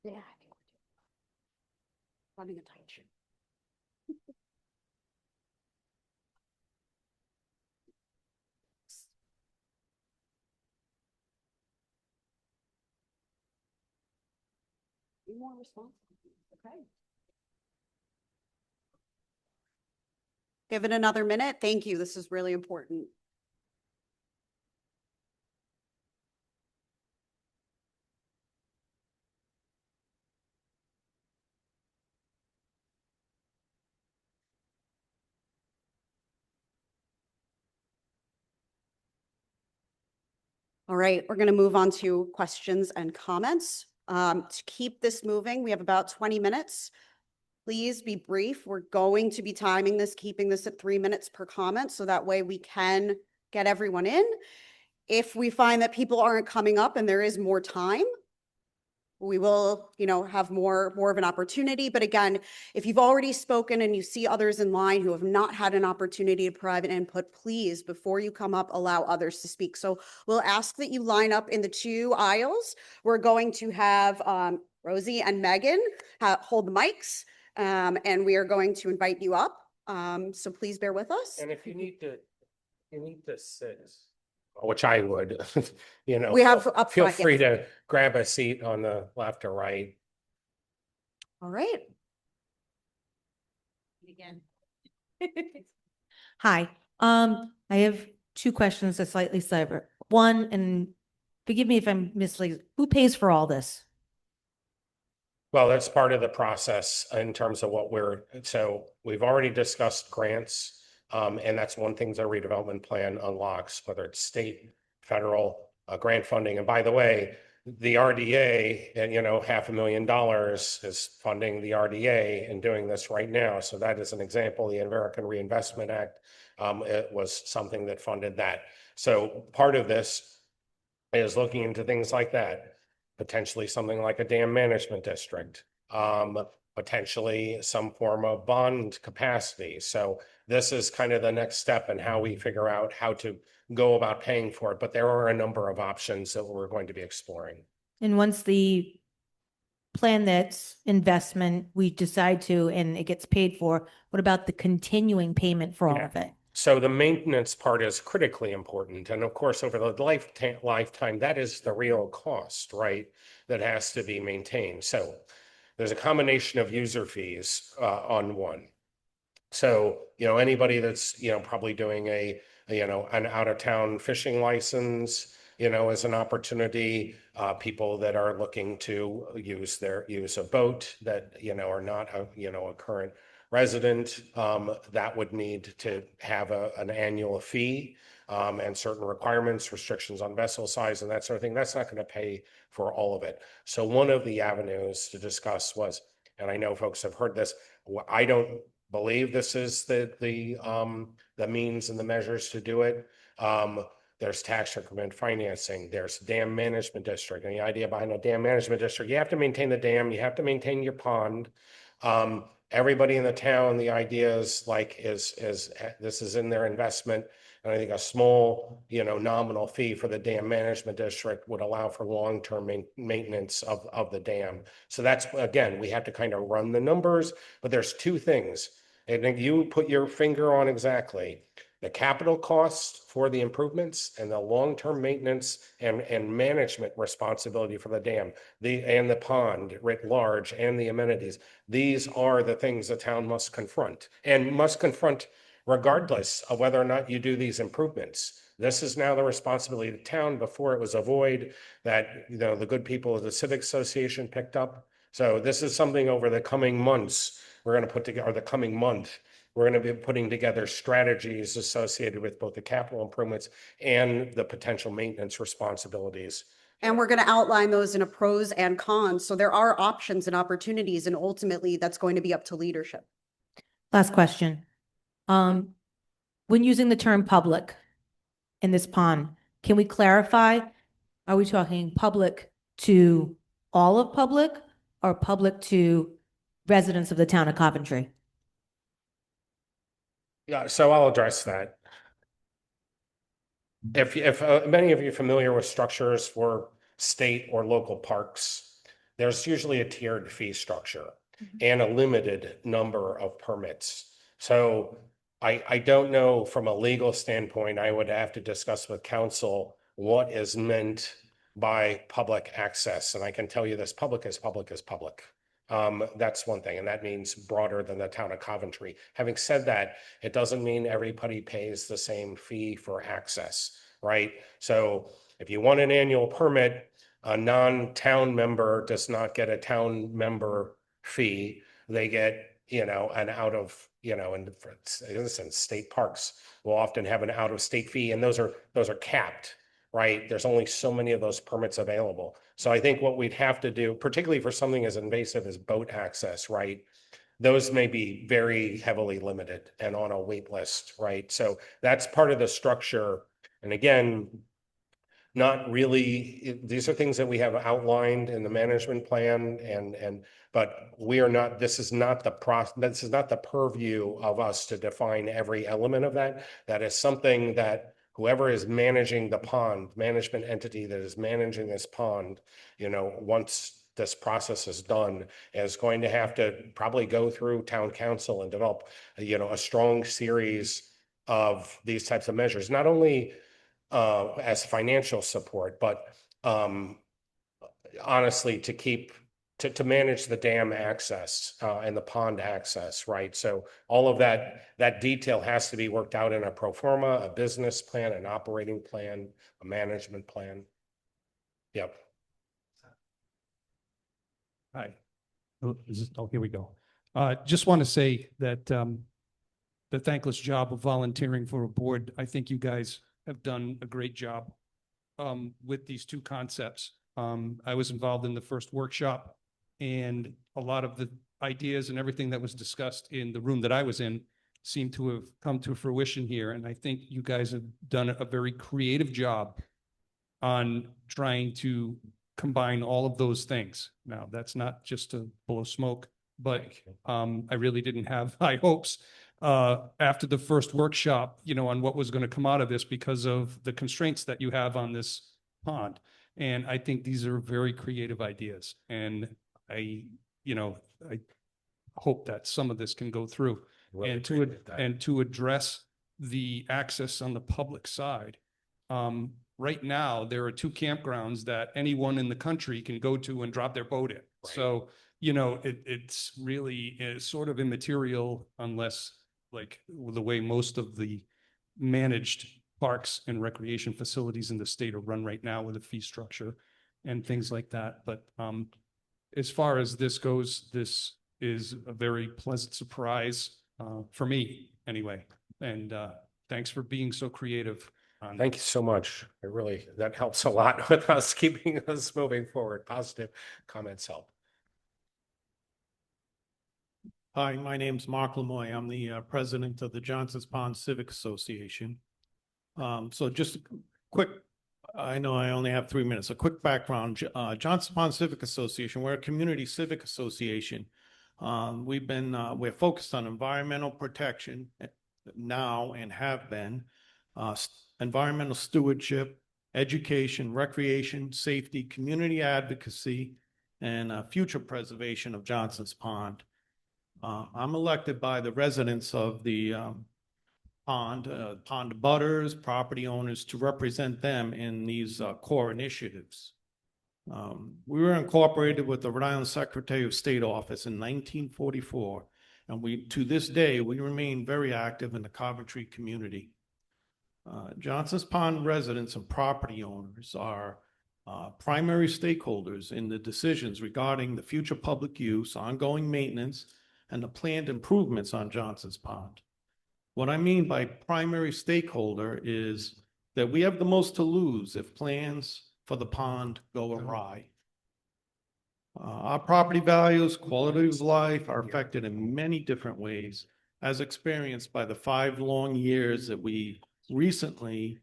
Yeah, I think we're running a tight ship. Any more responses? Okay. Give it another minute. Thank you. This is really important. All right, we're going to move on to questions and comments. To keep this moving, we have about 20 minutes. Please be brief. We're going to be timing this, keeping this at 3 minutes per comment, so that way we can get everyone in. If we find that people aren't coming up and there is more time, we will, have more of an opportunity. But again, if you've already spoken and you see others in line who have not had an opportunity to provide input, please, before you come up, allow others to speak. So we'll ask that you line up in the 2 aisles. We're going to have Rosie and Megan hold the mics, and we are going to invite you up. So please bear with us. And if you need to sit, which I would, We have up feel front, free yes. to grab a seat on the left or right. All right. Again. Hi, I have 2 questions that slightly cyber. One, and forgive me if I'm misleading, who pays for all this? Well, that's part of the process in terms of so we've already discussed grants. And that's one thing the redevelopment plan unlocks, whether it's state, federal, grant funding. And by the way, the RDA, and $500,000 is funding the RDA and doing this right now. So that is an example. The American Reinvestment Act, it was something that funded that. So part of this is looking into things like that, potentially something like a dam management district, potentially some form of bond capacity. So this is kind of the next step in how we figure out how to go about paying for it. But there are a number of options that we're going to be exploring. And once the plan that's investment, we decide to, and it gets paid for, what about the continuing payment for all Yeah. of it? So the maintenance part is critically important. And of course, over the lifetime, that is the real cost, right? That has to be maintained. So there's a combination of user fees on one. So, anybody that's, probably doing an out-of-town fishing license, as an opportunity, people that are looking to use a boat that, are not a current resident, that would need to have an annual fee, and certain requirements, restrictions on vessel size and that sort of thing. That's not going to pay for all of it. So one of the avenues to discuss was, and I know folks have heard this, I don't believe this is the means and the measures to do it. There's tax increment financing, there's dam management district. And the idea behind a dam management district, you have to maintain the dam, you have to maintain your pond. Everybody in the town, the idea is this is in their investment. And I think a small, nominal fee for the dam management district would allow for long-term maintenance of the dam. So that's, again, we have to kind of run the numbers, but there's 2 things. I think you put your finger on exactly the capital costs for the improvements and the long-term maintenance and management responsibility for the dam, and the pond writ large and the amenities. These are the things the town must confront regardless of whether or not you do these improvements. This is now the responsibility of the town. Before, it was a void that, the good people of the Civic Association picked up. So this is something over the coming months we're going to put together, or the coming month, we're going to be putting together strategies associated with both the capital improvements and the potential maintenance responsibilities. And we're going to outline those in a pros and cons. So there are options and opportunities, and ultimately that's going to be up to leadership. Last question. When using the term public in this pond, can we clarify, are we talking public to all of public or public to residents of the town of Coventry? Yeah, so I'll address that. If many of you are familiar with structures for state or local parks, there's usually a tiered fee structure and a limited number of permits. So I don't know from a legal standpoint, I would have to discuss with council what is meant by public access. And I can tell you this, public is public is public. That's one thing, and that means broader than the town of Coventry. Having said that, it doesn't mean everybody pays the same fee for access, right? So if you want an annual permit, a non-town member does not get a town member fee. They get, an out of, in for instance, state parks will often have an out-of-state fee, and those are capped, right? There's only so many of those permits available. So I think what we'd have to do, particularly for something as invasive as boat access, right? Those may be very heavily limited and on a wait list, right? So that's part of the structure. And again, not really, these are things that we have outlined in the management plan but we are not, this is not the purview of us to define every element of that. That is something that whoever is managing the pond, management entity that is managing this pond, once this process is done, is going to have to probably go through town council and develop, a strong series of these types of measures, not only as financial support, but honestly, to manage the dam access and the pond access, right? So all of that detail has to be worked out in a pro forma, a business plan, an operating plan, a management plan. Yep. Hi. Here we go. Just want to say that the thankless job of volunteering for a board, I think you guys have done a great job with these two concepts. I was involved in the first workshop, and a lot of the ideas and everything that was discussed in the room that I was in seemed to have come to fruition here. And I think you guys have done a very creative job on trying to combine all of those things. Now, that's not just to blow smoke, but I really didn't have high hopes after the first workshop, on what was going to come out of this because of the constraints that you have on this pond. And I think these are very creative ideas. And I hope that some of this can go through. Really And to address the access on the public side, right now, there are two campgrounds that anyone in the country can go to and drop their boat in. Right. So, it's really sort of immaterial unless, like, the way most of the managed parks and recreation facilities in the state are run right now with a fee structure and things like that. But as far as this goes, this is a very pleasant surprise for me anyway. And thanks for being so creative. Thank you so much. That helps a lot with us keeping us moving forward. Positive comments help. Hi, my name's Mark Lemoy. I'm the president of the Johnson's Pond Civic Association. So just a quick, I know I only have 3 minutes, a quick background. Johnson's Pond Civic Association, we're a community civic association. We're focused on environmental protection now and have been, environmental stewardship, education, recreation, safety, community advocacy, and future preservation of Johnson's Pond. I'm elected by the residents of the pond butters, property owners, to represent them in these core initiatives. We were incorporated with the Rhode Island Secretary of State office in 1944, and to this day, we remain very active in the Coventry community. Johnson's Pond residents and property owners are primary stakeholders in the decisions regarding the future public use, ongoing maintenance, and the planned improvements on Johnson's Pond. What I mean by primary stakeholder is that we have the most to lose if plans for the pond go awry. Our property values, quality of life are affected in many different ways, as experienced by the 5 long years that we recently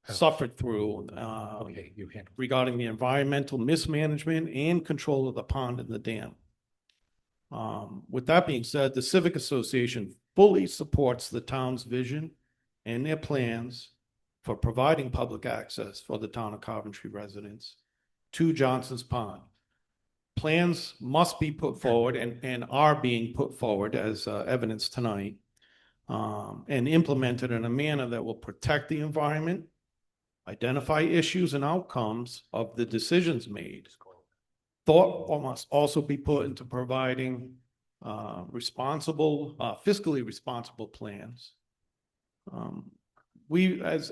suffered through regarding the environmental mismanagement and control of the pond and the dam. With that being said, the Civic Association fully supports the town's vision and their plans for providing public access for the town of Coventry residents to Johnson's Pond. Plans must be put forward and are being put forward as evidence tonight, and implemented in a manner that will protect the environment, identify issues and outcomes of the decisions made. Thought must also be put into providing fiscally responsible plans. We, as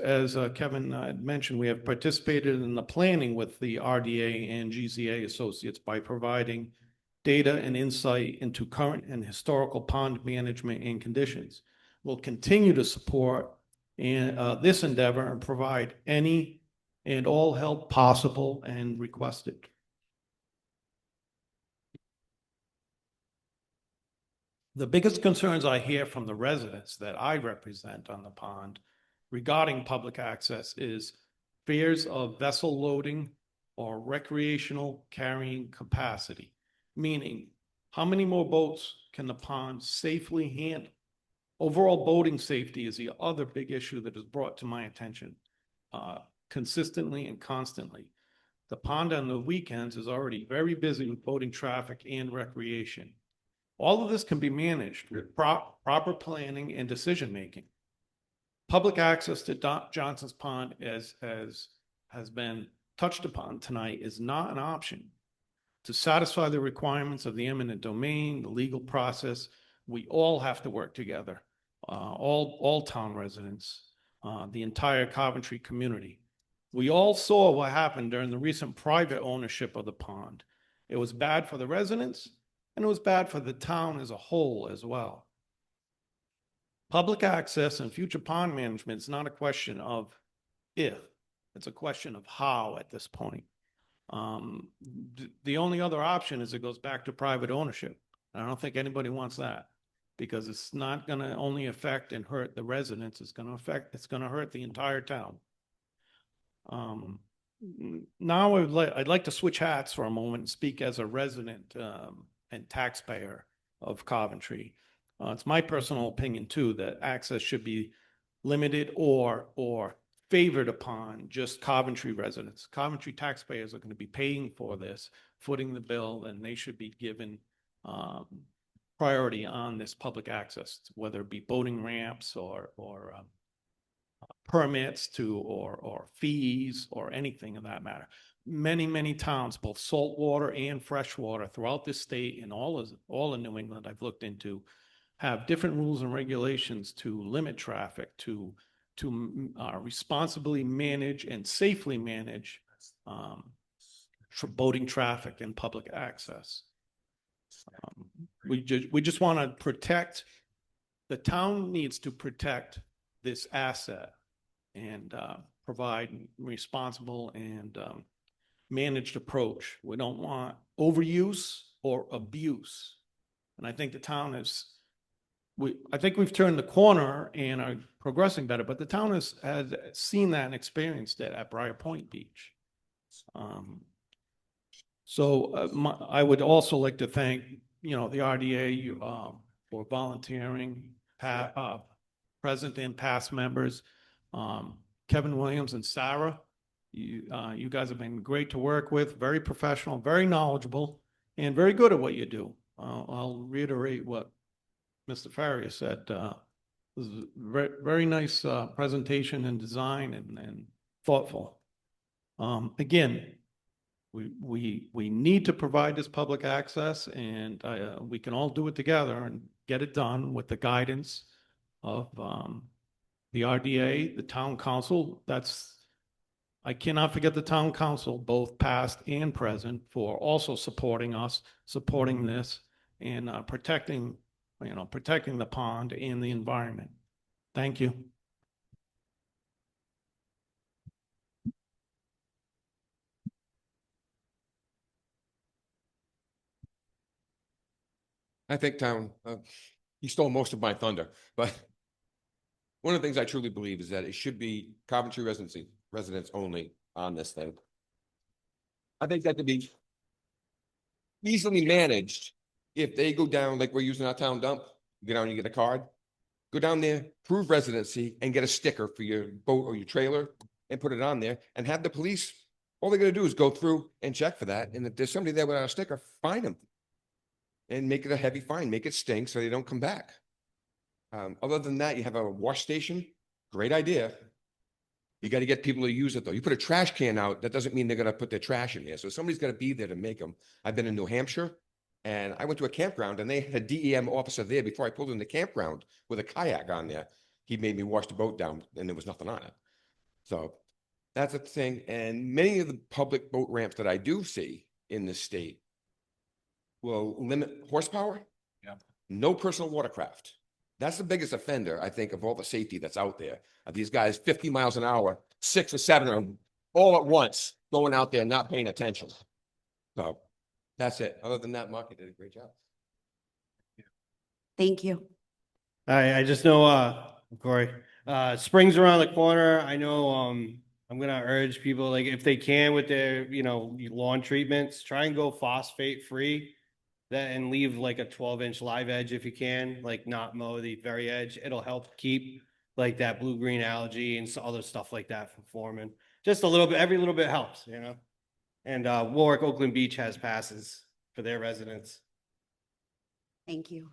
Kevin had mentioned, we have participated in the planning with the RDA and GZA associates by providing data and insight into current and historical pond management and conditions. We'll continue to support this endeavor and provide any and all help possible and requested. The biggest concerns I hear from the residents that I represent on the pond regarding public access is fears of vessel loading or recreational carrying capacity, meaning how many more boats can the pond safely handle? Overall boating safety is the other big issue that is brought to my attention consistently and constantly. The pond on the weekends is already very busy with boating traffic and recreation. All of this can be managed with proper planning and decision-making. Public access to Johnson's Pond, as has been touched upon tonight, is not an option. To satisfy the requirements of the eminent domain, the legal process, we all have to work together, all town residents, the entire Coventry community. We all saw what happened during the recent private ownership of the pond. It was bad for the residents, and it was bad for the town as a whole as well. Public access and future pond management is not a question of if, it's a question of how at this point. The only other option is it goes back to private ownership. I don't think anybody wants that, because it's not going to only affect and hurt the residents. It's going to hurt the entire town. Now I'd like to switch hats for a moment and speak as a resident and taxpayer of Coventry. It's my personal opinion too that access should be limited or favored upon just Coventry residents. Coventry taxpayers are going to be paying for this, footing the bill, and they should be given priority on this public access, whether it be boating ramps or permits or fees or anything of that matter. Many towns, both saltwater and freshwater throughout this state and all of New England I've looked into, have different rules and regulations to limit traffic, to responsibly manage and safely manage boating traffic and public access. We just want to protect, the town needs to protect this asset and provide responsible and managed approach. We don't want overuse or abuse. And I think the town is, I think we've turned the corner and are progressing better, but the town has seen that and experienced it at Briar Point Beach. I would also like to thank, the RDA for volunteering, present and past members, Kevin Williams and Sarah. You guys have been great to work with, very professional, very knowledgeable, and very good at what you do. I'll reiterate what Mr. Farrier said. It was a very, very nice presentation and design and thoughtful. Again, we need to provide this public access, and we can all do it together and get it done with the guidance of the RDA, the town council. I cannot forget the town council, both past and present, for also supporting us, supporting this, and protecting the pond and the environment. Thank you. I think he stole most of my thunder, but one of the things I truly believe is that it should be Coventry residents only on this thing. I think that could be easily managed if they go down, like we're using our town dump, you go down and you get a card, go down there, prove residency, and get a sticker for your boat or your trailer and put it on there, and have the police, all they're gonna do is go through and check for that. And if there's somebody there without a sticker, fine them. And make it a heavy fine, make it stink so they don't come back. Other than that, you have a wash station, great idea. You got to get people to use it though. You put a trash can out, that doesn't mean they're going to put their trash in there. So somebody's got to be there to make them. I've been in New Hampshire and I went to a campground and they had a DEM officer there before I pulled in the campground with a kayak on there. He made me wash the boat down and there was nothing on it. So that's a thing. And many of the public boat ramps that I do see in this state will limit horsepower. Yeah. No personal watercraft. That's the biggest offender, I think, of all the safety that's out there. Of these guys 50 miles an hour, 6 or 7 of them, all at once, going out there not paying attention. So that's it. Other than that, Mark, you did a great job. Thank you. I just know, Corey, spring's around the corner. I know, I'm gonna urge people, like, if they can with their, lawn treatments, try and go phosphate free. That and leave like a 12-inch live edge if you can, like not mow the very edge. It'll help keep like that blue-green algae and other stuff like that from forming. Just a little bit, every little bit helps, And Warwick Oakland Beach has passes for their residents. Thank you.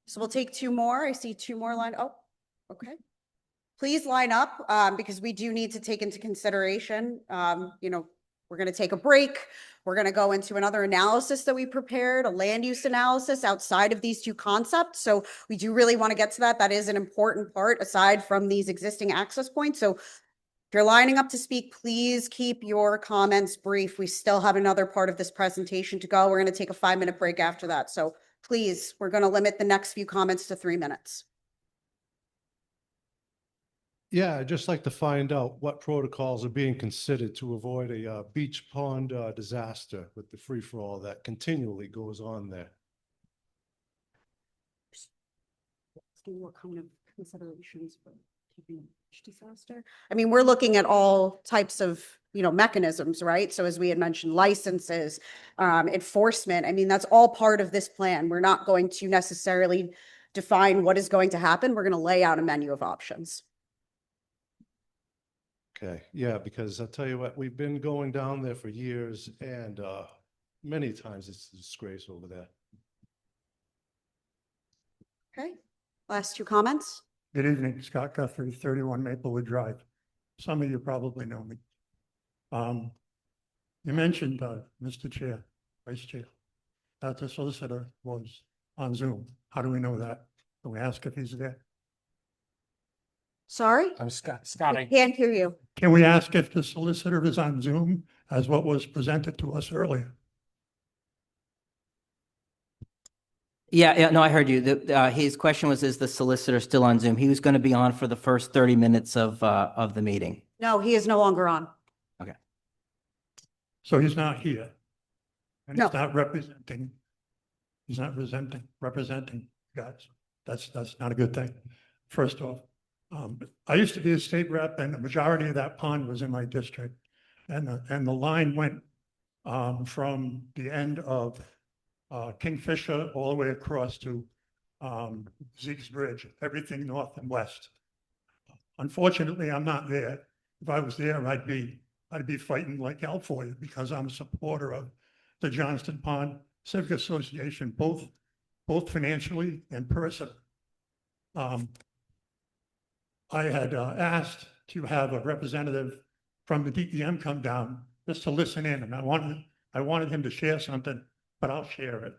So we'll take 2 more. I see 2 more line. Oh, okay. Please line up because we do need to take into consideration, we're going to take a break. We're going to go into another analysis that we prepared, a land use analysis outside of these 2 concepts. So we do really want to get to that. That is an important part aside from these existing access points. So if you're lining up to speak, please keep your comments brief. We still have another part of this presentation to go. We're going to take a 5-minute break after that. So please, we're going to limit the next few comments to 3 minutes. Yeah, I'd just like to find out what protocols are being considered to avoid a beach pond disaster with the free-for-all that continually goes on there. What kind of considerations for keeping a beach disaster? I mean, we're looking at all types of, mechanisms, right? So as we had mentioned, licenses, enforcement. I mean, that's all part of this plan. We're not going to necessarily define what is going to happen. We're going to lay out a menu of options. Okay, yeah, because I'll tell you what, we've been going down there for years and many times it's a disgrace over there. Okay, last 2 comments. Good evening, Scott Guthrie, 31 Maplewood Drive. Some of you probably know me. You mentioned, Mr. Chair, Vice Chair, that the solicitor was on Zoom. How do we know that? Can we ask if he's there? Sorry? I'm I Scotty. can't hear you. Can we ask if the solicitor is on Zoom as what was presented to us earlier? Yeah, no, I heard you. His question was, is the solicitor still on Zoom? He was going to be on for the first 30 minutes of the meeting. No, he is no longer on. Okay. So he's not here. And No. he's not representing. He's not representing guys. That's not a good thing. First off, I used to be a state rep and the majority of that pond was in my district. And the line went from the end of Kingfisher all the way across to Zeke's Bridge, everything north and west. Unfortunately, I'm not there. If I was there, I'd be fighting like hell for you because I'm a supporter of the Johnston Pond Civic Association, both financially and personally. I had asked to have a representative from the DEM come down just to listen in, and I wanted him to share something, but I'll share it.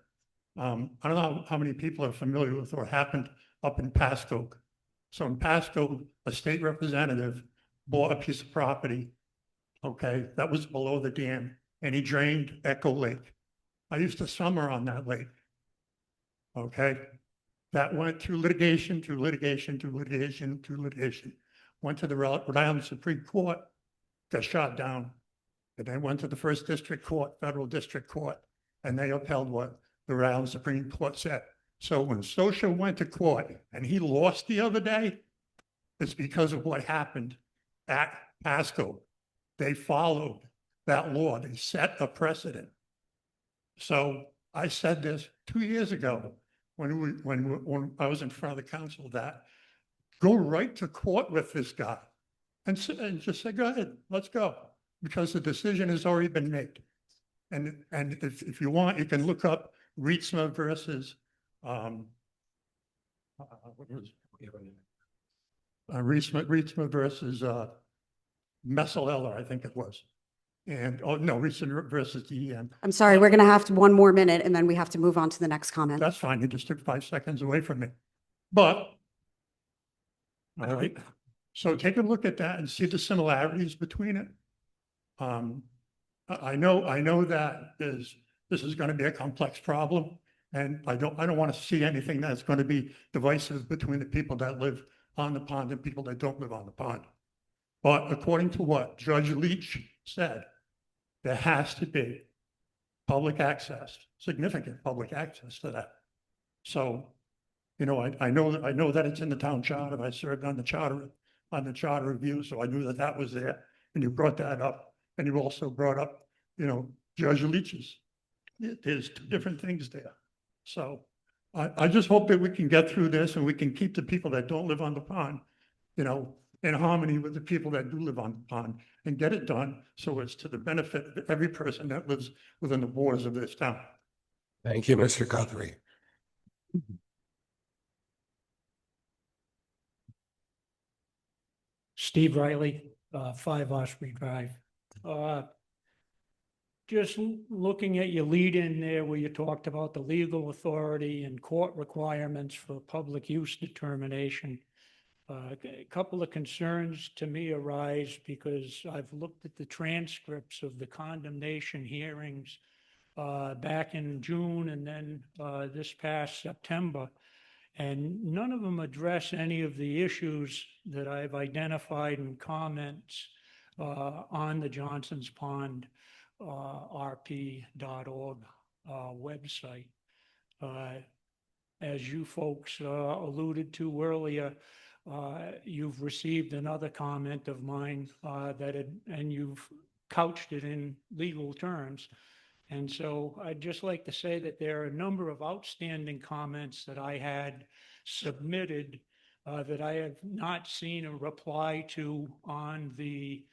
I don't know how many people are familiar with what happened up in Pasco. So in Pasco, a state representative bought a piece of property, okay, that was below the dam, and he drained Echo Lake. I used to summer on that lake, okay? That went through litigation, went to the Rhode Island Supreme Court, got shot down, and then went to the First District Court, Federal District Court, and they upheld what the Rhode Island Supreme Court said. So when Socia went to court and he lost the other day, it's because of what happened at Pasco. They followed that law. They set a precedent. So I said this 2 years ago when I was in front of the council, that go right to court with this guy and just say, go ahead, let's go, because the decision has already been made. And if you want, you can look up Rietzma versus Reesma versus Messalella, I think it was. And, oh, no, Reesma versus DEM. I'm sorry, we're going to have to one more minute and then we have to move on to the next comment. That's fine. You just took 5 seconds away from me. But, all right, so take a look at that and see the similarities between it. I know that this is going to be a complex problem, and I don't want to see anything that's going to be divisive between the people that live on the pond and people that don't live on the pond. But according to what Judge Leach said, there has to be public access, significant public access to that. So, you know, I know that it's in the town charter. I served on the charter review, so I knew that that was there. And you brought that up, and you also brought up, you know, Judge Leach's. There's 2 different things there. So I just hope that we can get through this and we can keep the people that don't live on the pond, you know, in harmony with the people that do live on the pond and get it done so it's to the benefit of every person that lives within the borders of this town. Thank you, Mr. Guthrie. Steve Riley, 5 Osprey Drive. Just looking at your lead in there where you talked about the legal authority and court requirements for public use determination. A couple of concerns to me arise because I've looked at the transcripts of the condemnation hearings back in June and then this past September. And none of them address any of the issues that I've identified in comments on the Johnson's Pond rp.org website. As you folks alluded to earlier, you've received another comment of mine and you've couched it in legal terms. And so I'd just like to say that there are a number of outstanding comments that I had submitted that I have not seen a reply to on the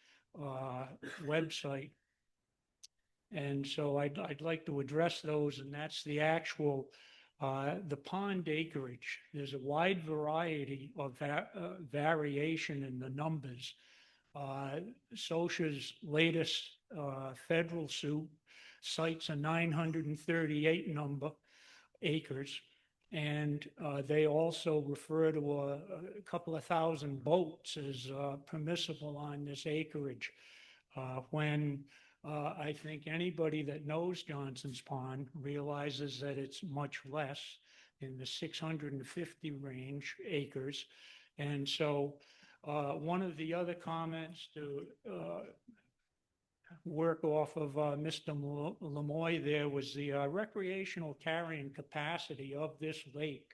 website. And so I'd like to address those, and that's the actual, the pond acreage. There's a wide variety of variation in the numbers. SOCIA's latest federal suit cites a 938 number acres, and they also refer to a couple of thousand boats as permissible on this acreage. When I think anybody that knows Johnson's Pond realizes that it's much less, in the 650 range acres. And so one of the other comments to work off of Mr. Lemoy there was the recreational carrying capacity of this lake.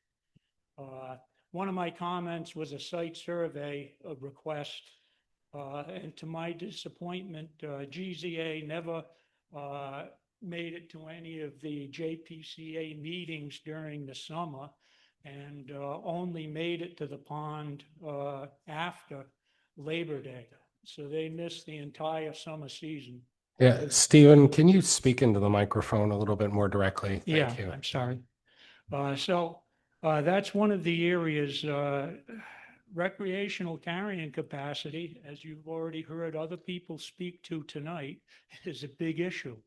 One of my comments was a site survey request, and to my disappointment, GZA never made it to any of the JPCA meetings during the summer and only made it to the pond after Labor Day. So they missed the entire summer season. Yeah, Stephen, can you speak into the microphone a little bit more directly? Thank you. I'm sorry. So that's one of the areas, recreational carrying capacity, as you've already heard other people speak to tonight, is a big issue.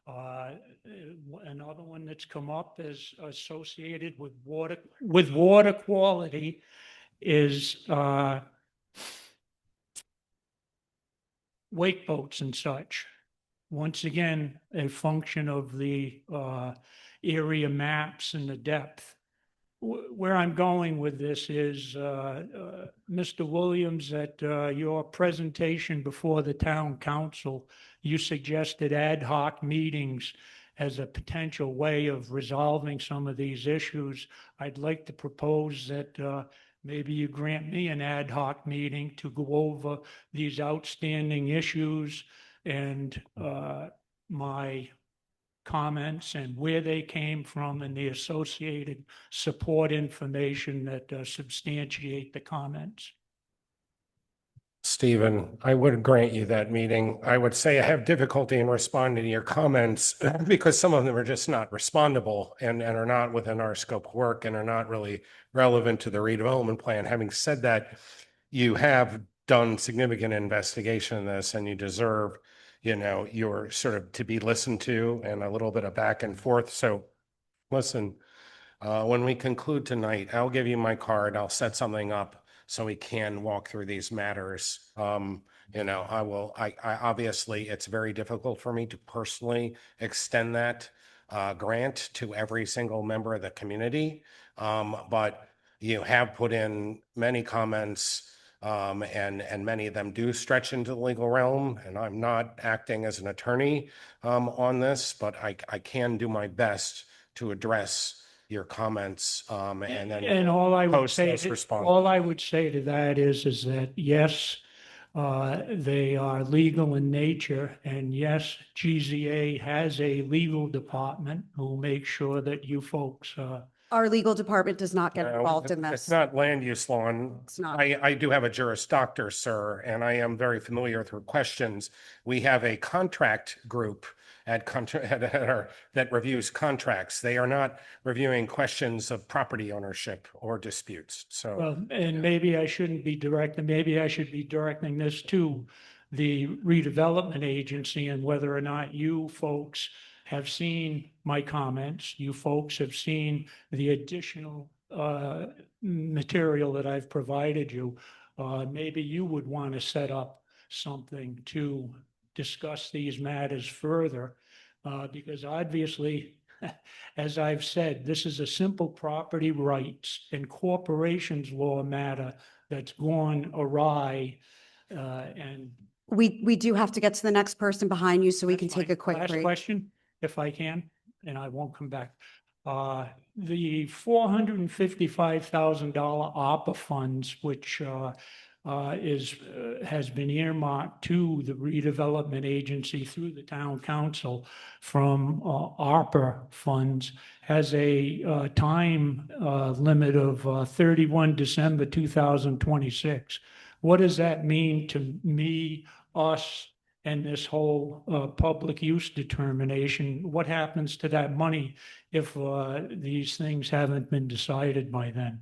Another one that's come up is associated with water quality is wake boats and such. Once again, a function of the area maps and the depth. Where I'm going with this is, Mr. Williams, at your presentation before the town council, you suggested ad hoc meetings as a potential way of resolving some of these issues. I'd like to propose that maybe you grant me an ad hoc meeting to go over these outstanding issues and my comments and where they came from and the associated support information that substantiate the comments. Stephen, I would grant you that meeting. I would say I have difficulty in responding to your comments because some of them are just not respondable and are not within our scope of work and are not really relevant to the redevelopment plan. Having said that, you have done significant investigation in this and you deserve, your sort of to be listened to and a little bit of back and forth. So listen, when we conclude tonight, I'll give you my card. I'll set something up so we can walk through these matters. I obviously, it's very difficult for me to personally extend that grant to every single member of the community. But you have put in many comments, and many of them do stretch into the legal realm. And I'm not acting as an attorney on this, but I can do my best to address your comments and then And all I would post say, those responses. all I would say to that is that yes, they are legal in nature, and yes, GZA has a legal department who make sure that you folks, Our legal department does not get No, involved in It's this. not land use law. And It's not. I do have a Juris Doctor, sir, and I am very familiar with her questions. We have a contract group that reviews contracts. They are not reviewing questions of property ownership or disputes. So, well, and maybe I shouldn't be directing, maybe I should be directing this to the redevelopment agency, and whether or not you folks have seen my comments, you folks have seen the additional material that I've provided you. Maybe you would want to set up something to discuss these matters further, because obviously, as I've said, this is a simple property rights and corporations law matter that's gone awry, and We do have to get to the next person behind you so we can that's take fine. a quick Last break. question, if I can, and I won't come back. The $455,000 ARPA funds, which has been earmarked to the redevelopment agency through the town council from ARPA funds, has a time limit of 31 December 2026. What does that mean to me, us, and this whole public use determination? What happens to that money if these things haven't been decided by then?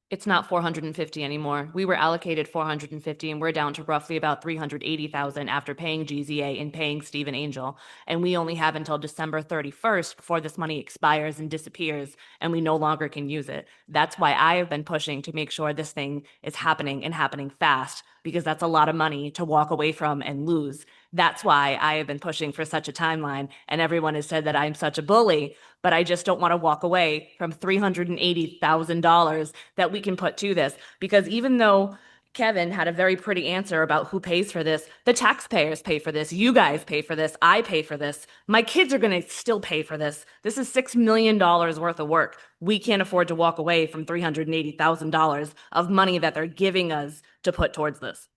It's not 450 anymore. We were allocated 450 and we're down to roughly about 380,000 after paying GZA and paying Stephen Angel. And we only have until December 31st before this money expires and disappears and we no longer can use it. That's why I have been pushing to make sure this thing is happening and happening fast, because that's a lot of money to walk away from and lose. That's why I have been pushing for such a timeline, and everyone has said that I'm such a bully, but I just don't want to walk away from $380,000 that we can put to this. Because even though Kevin had a very pretty answer about who pays for this, the taxpayers pay for this, you guys pay for this, I pay for this, my kids are going to still pay for this. This is $6 million worth of work. We can't afford to walk away from $380,000 of money that they're giving us to put towards this.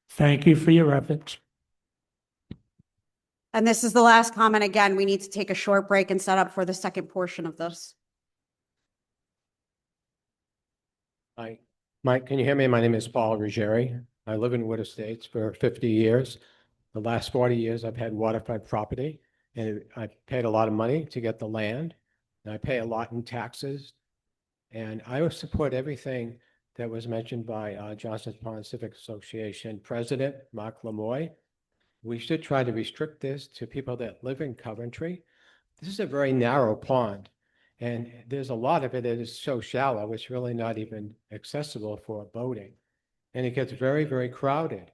Thank you for your efforts. And this is the last comment. Again, we need to take a short break and set up for the second portion of this. Hi, Mike, can you hear me? My name is Paul Ruggieri. I live in Wood Estates for 50 years. The last 40 years, I've had waterfront property, and I paid a lot of money to get the land, and I pay a lot in taxes. And I would support everything that was mentioned by Johnston Pond Civic Association President Mark Lamoy. We should try to restrict this to people that live in Coventry. This is a very narrow pond, and there's a lot of it that is so shallow, it's really not even accessible for boating. And it gets very, very crowded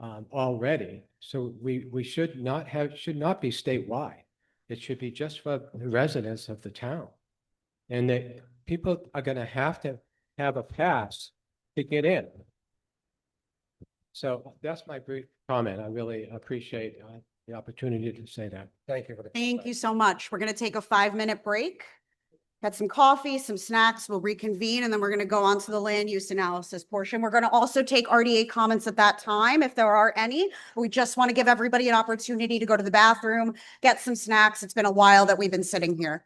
already. So we should not be statewide. It should be just for the residents of the town. And that people are going to have a pass to get in. So that's my brief comment. I really appreciate the opportunity to say that. thank you for the. Thank you so much. We're going to take a 5-minute break. Get some coffee, some snacks. We'll reconvene, and then we're going to go on to the land use analysis portion. We're going to also take RDA comments at that time, if there are any. We just want to give everybody an opportunity to go to the bathroom, get some snacks. It's been a while that we've been sitting here.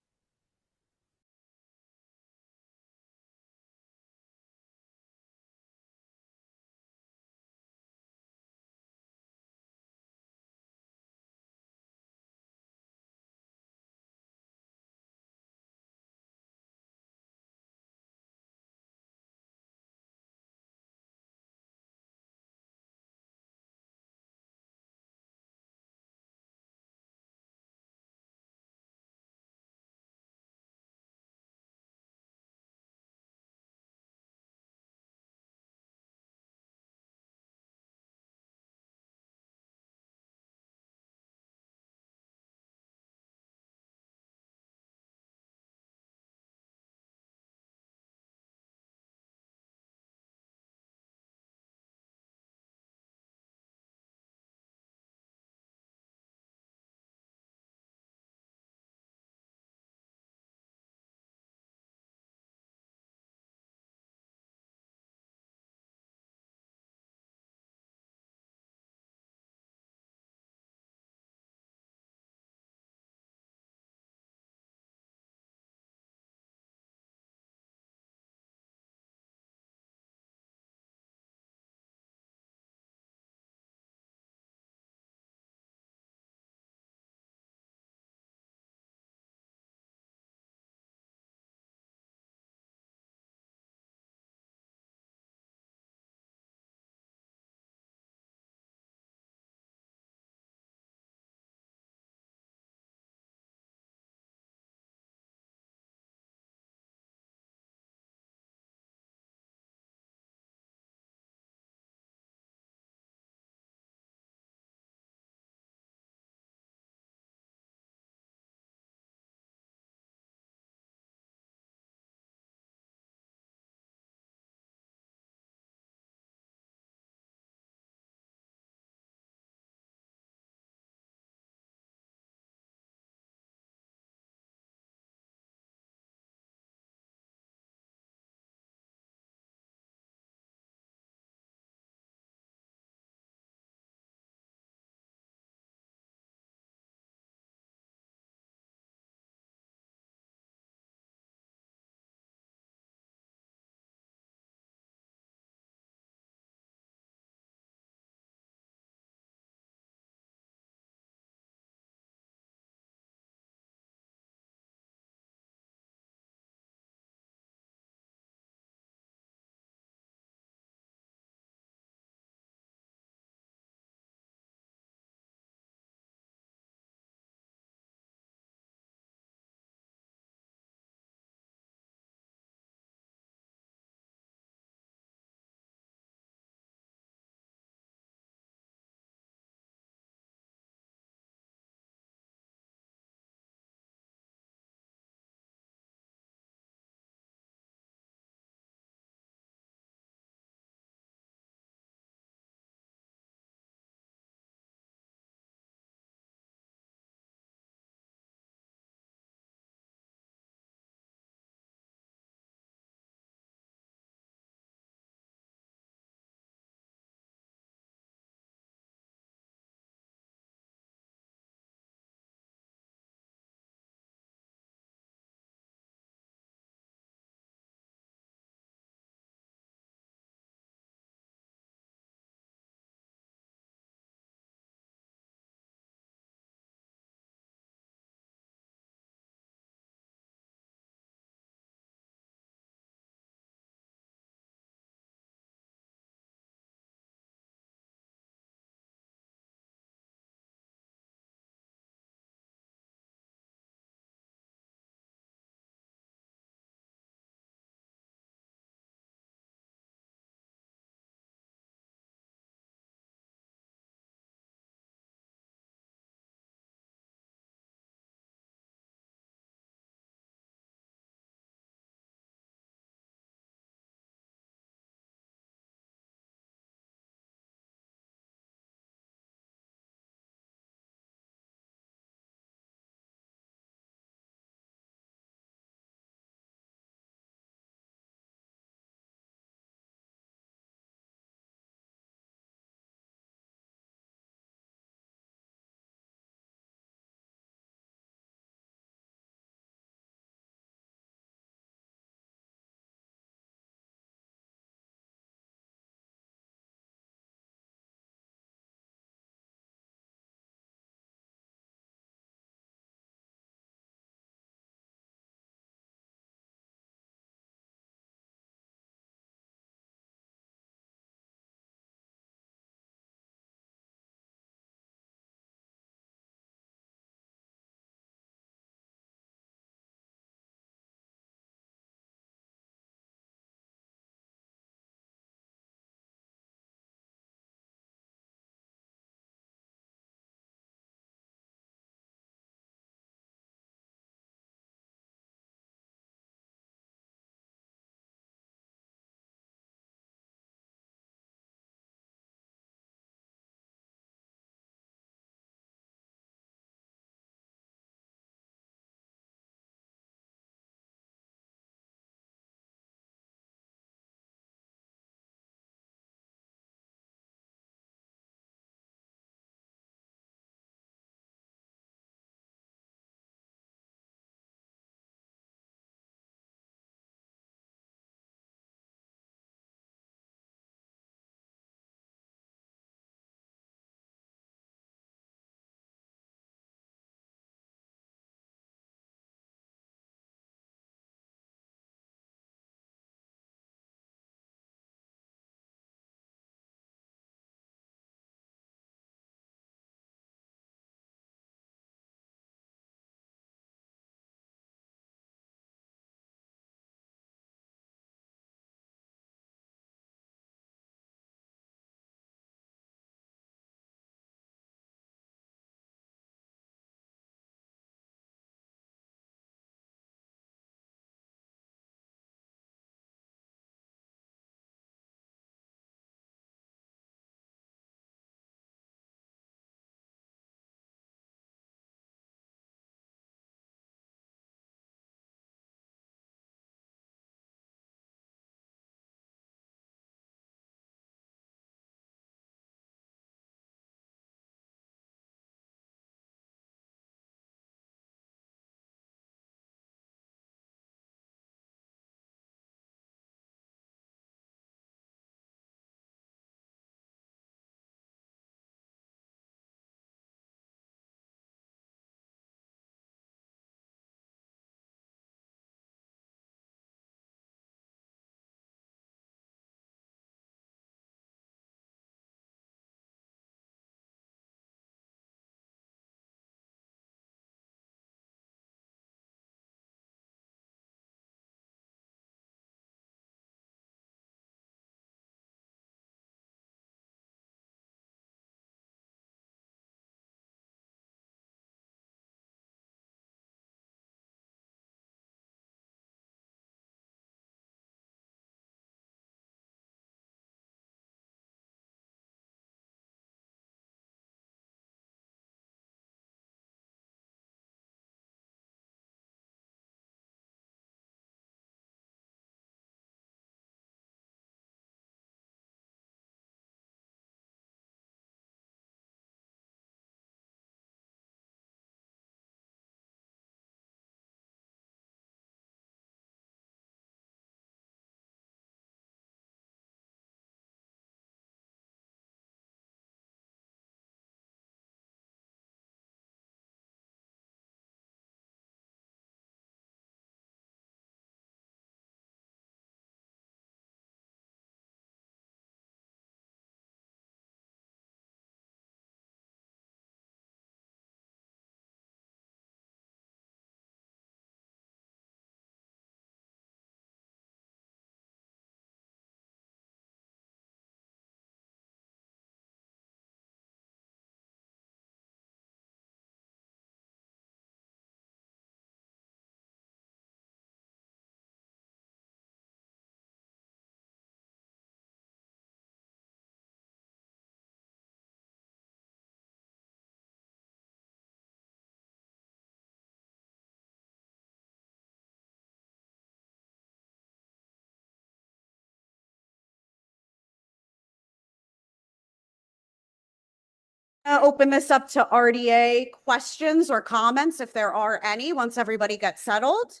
Open this up to RDA questions or comments if there are any, once everybody gets settled.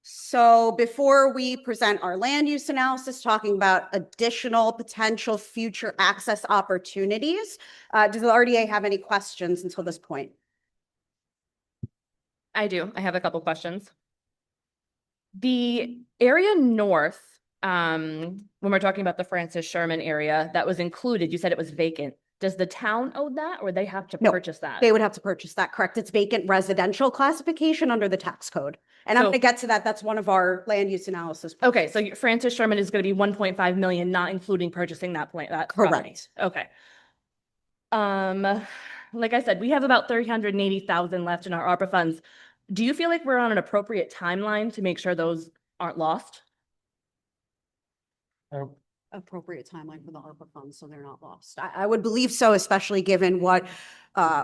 So before we present our land use analysis, talking about additional potential future access opportunities, does the RDA have any questions until this point? I do. I have a couple questions. The area north, when we're talking about the Francis Sherman area that was included, you said it was vacant. Does the town own that or they have to No, purchase that? They would have to purchase that, correct? It's vacant residential classification under the tax code. And I'm So- going to get to that. That's one of our land use analysis. Okay, so Francis Sherman is going to be 1.5 million, not including purchasing that property. Correct. Okay. Like I said, we have about 380,000 left in our ARPA funds. Do you feel like we're on an appropriate timeline to make sure those aren't lost? Appropriate timeline for the ARPA funds so they're not lost. I would believe so, especially given what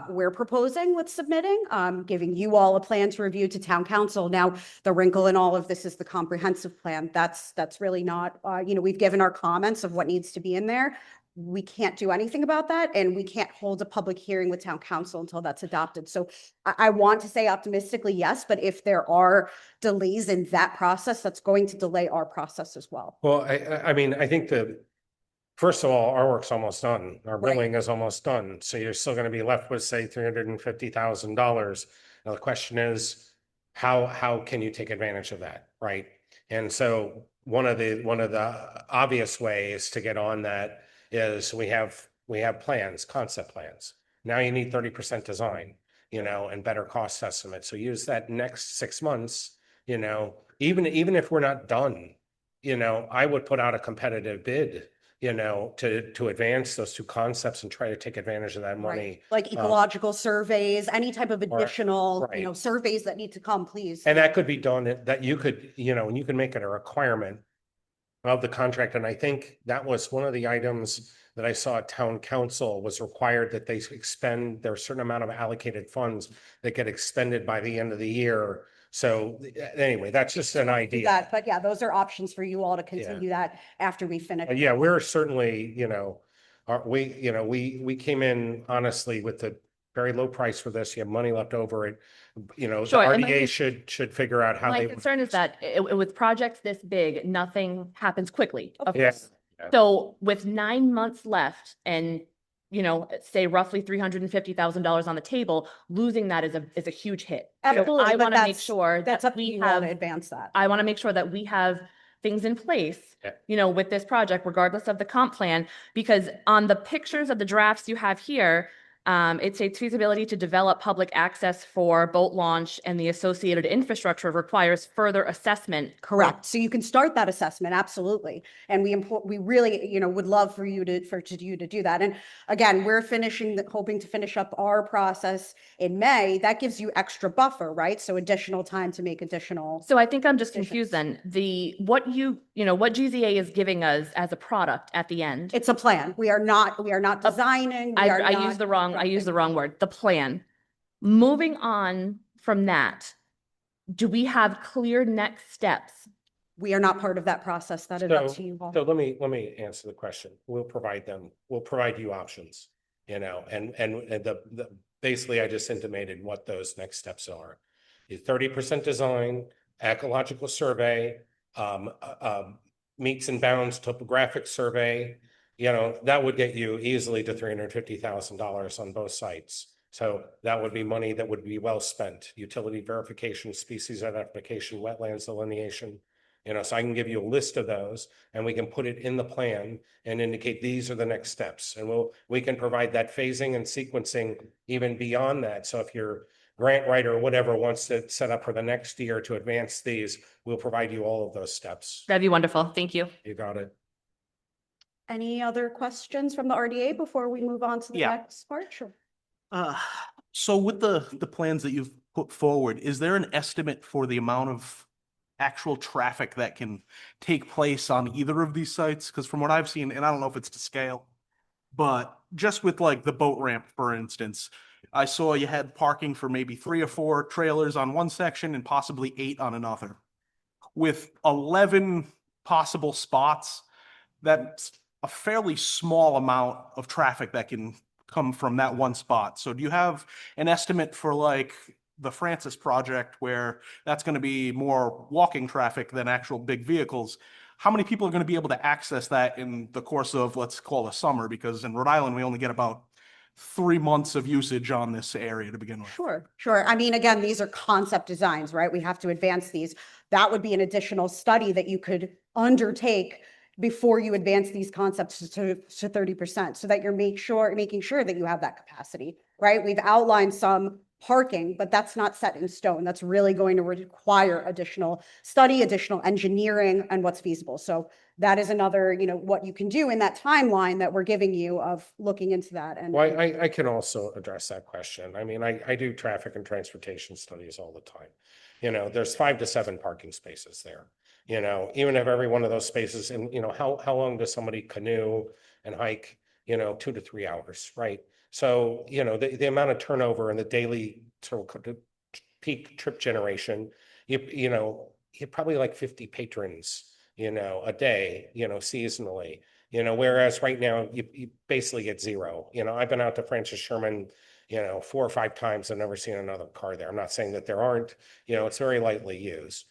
we're proposing with submitting, giving you all a plan to review to town council. Now, the wrinkle in all of this is the comprehensive plan. That's really not, we've given our comments of what needs to be in there. We can't do anything about that, and we can't hold a public hearing with town council until that's adopted. So I want to say optimistically, yes, but if there are delays in that process, that's going to delay our process as well. Well, I mean, I think first of all, our work's almost done. Our Right. billing is almost done. So you're still going to be left with, say, $350,000. Now, the question is, how can you take advantage of that, right? And so one of the obvious ways to get on that is we have plans, concept plans. Now you need 30% design, and better cost estimates. So use that next 6 months, even if we're not done, I would put out a competitive bid, to advance those two concepts and try to take advantage of that money. Like ecological surveys, any type of additional, right. surveys that need to come, please. And that could be done, that you could, and you can make it a requirement of the contract. And I think that was one of the items that I saw at town council was required that they expend their certain amount of allocated funds that get expended by the end of the year. So anyway, that's just an idea. But yeah, those are options for you all to continue that after we finish. Yeah, we're certainly, we came in honestly with the very low price for this. You have money left over it. The Sure, and RDA should figure out how My they. concern is that with projects this big, nothing happens quickly. Of Yeah. course. So with 9 months left and, say roughly $350,000 on the table, losing that is a huge hit. So Absolutely, I but want to make that's- sure That's that up to we you all have, to advance that. I want to make sure that we have things in place, Yeah. with this project, regardless of the comp plan, because on the pictures of the drafts you have here, it states feasibility to develop public access for boat launch and the associated infrastructure requires further assessment. Correct. So you can start that assessment, absolutely. And we really, would love for you to do that. And again, we're hoping to finish up our process in May. That gives you extra buffer, right? So additional time to make additional. So I think I'm just decisions. confused then. What GZA is giving us as a product at the end. It's a plan. We are not designing. I used the wrong word, the plan. Moving on from that, do we have clear next steps? We are not part of that process. That is up to you all. So let me answer the question. We'll provide you options, and basically I just intimated what those next steps are. 30% design, ecological survey, meets and bounds topographic survey, that would get you easily to $350,000 on both sites. So that would be money that would be well spent. Utility verification, species identification, wetlands delineation. So I can give you a list of those and we can put it in the plan and indicate these are the next steps. And we can provide that phasing and sequencing even beyond that. So if your grant writer or whatever wants to set up for the next year to advance these, we'll provide you all of those steps. That'd be wonderful. Thank you. You got it. Any other questions from the RDA before we move on to the next part? Sure. So with the plans that you've put forward, is there an estimate for the amount of actual traffic that can take place on either of these sites? Because from what I've seen, and I don't know if it's to scale, but just with like the boat ramp, for instance, I saw you had parking for maybe 3 or 4 trailers on one section and possibly 8 on another. With 11 possible spots, that's a fairly small amount of traffic that can come from that one spot. So do you have an estimate for like the Francis project where that's going to be more walking traffic than actual big vehicles? How many people are going to be able to access that in the course of, let's call it summer? Because in Rhode Island, we only get about 3 months of usage on this area to begin with. Sure, sure. I mean, again, these are concept designs, right? We have to advance these. That would be an additional study that you could undertake before you advance these concepts to 30%, so that you're making sure that you have that capacity, right? We've outlined some parking, but that's not set in stone. That's really going to require additional study, additional engineering, and what's feasible. So that is another, what you can do in that timeline that we're giving you of looking into that. And Well, I can also address that question. I mean, I do traffic and transportation studies all the time. There's 5 to 7 parking spaces there. Even if every one of those spaces, and how long does somebody canoe and hike? 2 to 3 hours, right? So, the amount of turnover and the daily peak trip generation, you probably like 50 patrons, a day, seasonally, whereas right now you basically get 0. I've been out to Francis Sherman, 4 or 5 times. I've never seen another car there. I'm not saying that there aren't, it's very lightly used.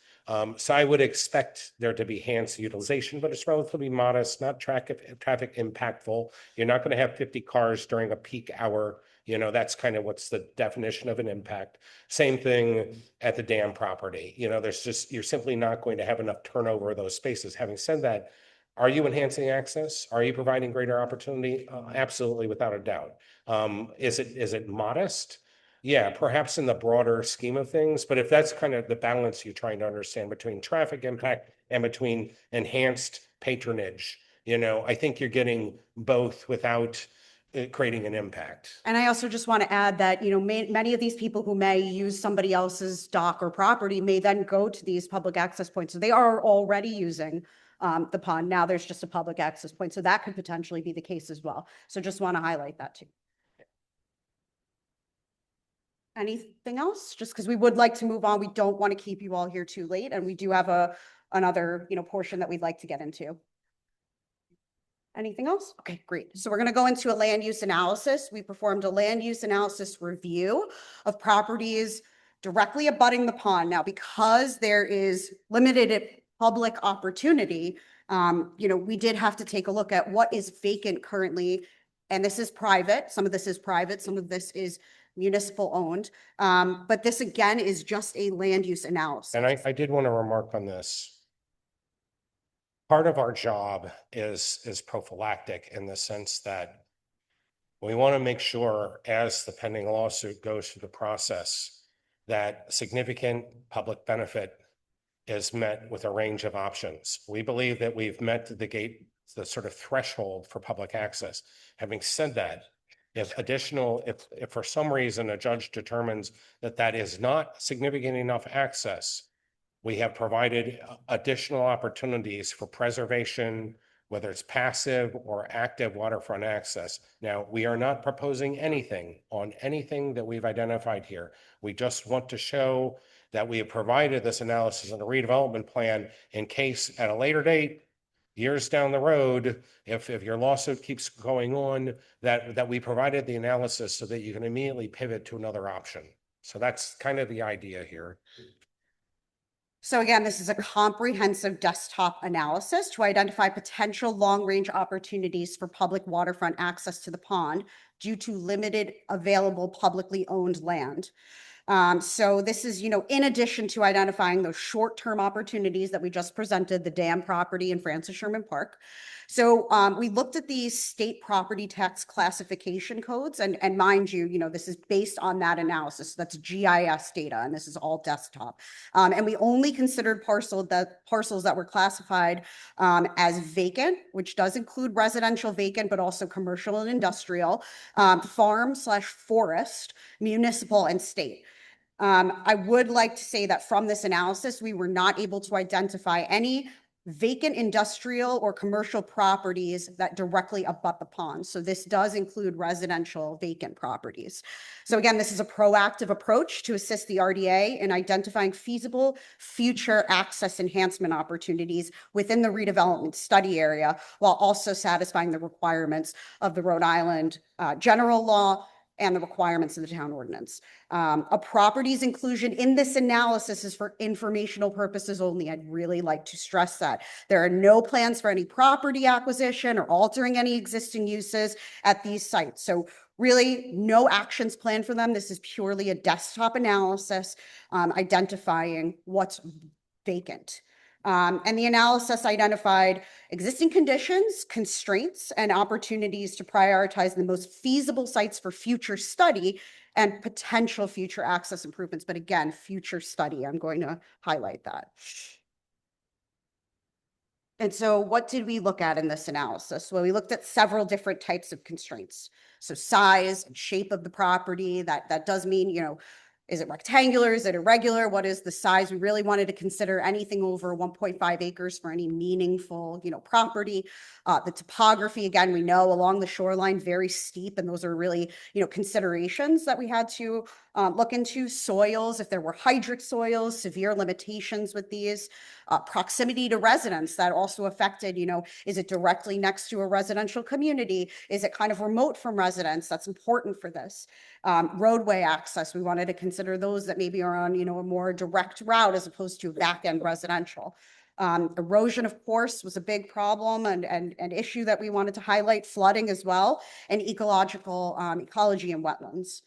So I would expect there to be enhanced utilization, but it's relatively modest, not traffic impactful. You're not going to have 50 cars during a peak hour. That's kind of what's the definition of an impact. Same thing at the dam property. You're simply not going to have enough turnover of those spaces. Having said that, are you enhancing access? Are you providing greater opportunity? Absolutely, without a doubt. Is it modest? Yeah, perhaps in the broader scheme of things, but if that's kind of the balance you're trying to understand between traffic impact and between enhanced patronage, I think you're getting both without creating an impact. And I also just want to add that, many of these people who may use somebody else's dock or property may then go to these public access points. So they are already using the pond. Now there's just a public access point. So that could potentially be the case as well. So just want to highlight that too. Anything else? Just because we would like to move on. We don't want to keep you all here too late. And we do have another, portion that we'd like to get into. Anything else? Okay, great. So we're going to go into a land use analysis. We performed a land use analysis review of properties directly abutting the pond. Now, because there is limited public opportunity, we did have to take a look at what is vacant currently. And this is private. Some of this is private. Some of this is municipal owned. But this again is just a land use analysis. And I did want to remark on this. Part of our job is prophylactic in the sense that we want to make sure, as the pending lawsuit goes through the process, that significant public benefit is met with a range of options. We believe that we've met the sort of threshold for public access. Having said that, if for some reason a judge determines that that is not significant enough access, we have provided additional opportunities for preservation, whether it's passive or active waterfront access. Now, we are not proposing anything on anything that we've identified here. We just want to show that we have provided this analysis in a redevelopment plan in case at a later date, years down the road, if your lawsuit keeps going on, that we provided the analysis so that you can immediately pivot to another option. So that's kind of the idea here. So again, this is a comprehensive desktop analysis to identify potential long-range opportunities for public waterfront access to the pond due to limited available publicly owned land. So this is, in addition to identifying those short-term opportunities that we just presented, the dam property in Francis Sherman Park. So we looked at these state property tax classification codes, and mind you, this is based on that analysis. That's GIS data, and this is all desktop. And we only considered parcels that were classified as vacant, which does include residential vacant, but also commercial and industrial, farm/forest, municipal, and state. I would like to say that from this analysis, we were not able to identify any vacant industrial or commercial properties that directly abut the pond. So this does include residential vacant properties. So again, this is a proactive approach to assist the RDA in identifying feasible future access enhancement opportunities within the redevelopment study area, while also satisfying the requirements of the Rhode Island general law and the requirements of the town ordinance. A property's inclusion in this analysis is for informational purposes only. I'd really like to stress that. There are no plans for any property acquisition or altering any existing uses at these sites. So really no actions planned for them. This is purely a desktop analysis identifying what's vacant. And the analysis identified existing conditions, constraints, and opportunities to prioritize the most feasible sites for future study and potential future access improvements. But again, future study, I'm going to highlight that. And so what did we look at in this analysis? Well, we looked at several different types of constraints. So size and shape of the property, that does mean, you know, is it rectangular? Is it irregular? What is the size? We really wanted to consider anything over 1.5 acres for any meaningful, you know, property. The topography, again, we know along the shoreline, very steep, and those are really, you know, considerations that we had to look into. Soils, if there were hydric soils, severe limitations with these. Proximity to residents, that also affected, you know, is it directly next to a residential community? Is it kind of remote from residents? That's important for this. Roadway access, we wanted to consider those that maybe are on, you know, a more direct route as opposed to back-end residential. Erosion, of course, was a big problem and an issue that we wanted to highlight, flooding as well, and ecological ecology and wetlands.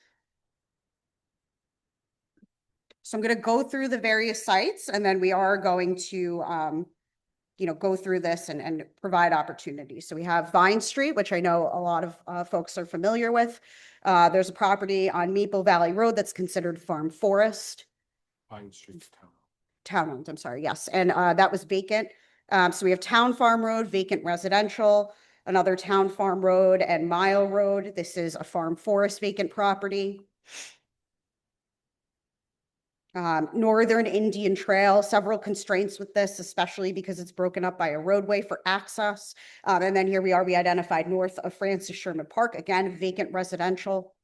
So I'm going to go through the various sites, and then we are going to, you know, go through this and provide opportunities. So we have Vine Street, which I know a lot of folks are familiar with. There's a property on Maple Valley Road that's considered farm forest. Pine Street. Town-owned, I'm sorry, yes. And that was vacant. So we have Town Farm Road, vacant residential, another Town Farm Road and Mile Road. This is a farm forest vacant property. Northern Indian Trail, several constraints with this, especially because it's broken up by a roadway for access. And then here we are, we identified north of Francis Sherman Park, again, vacant residential.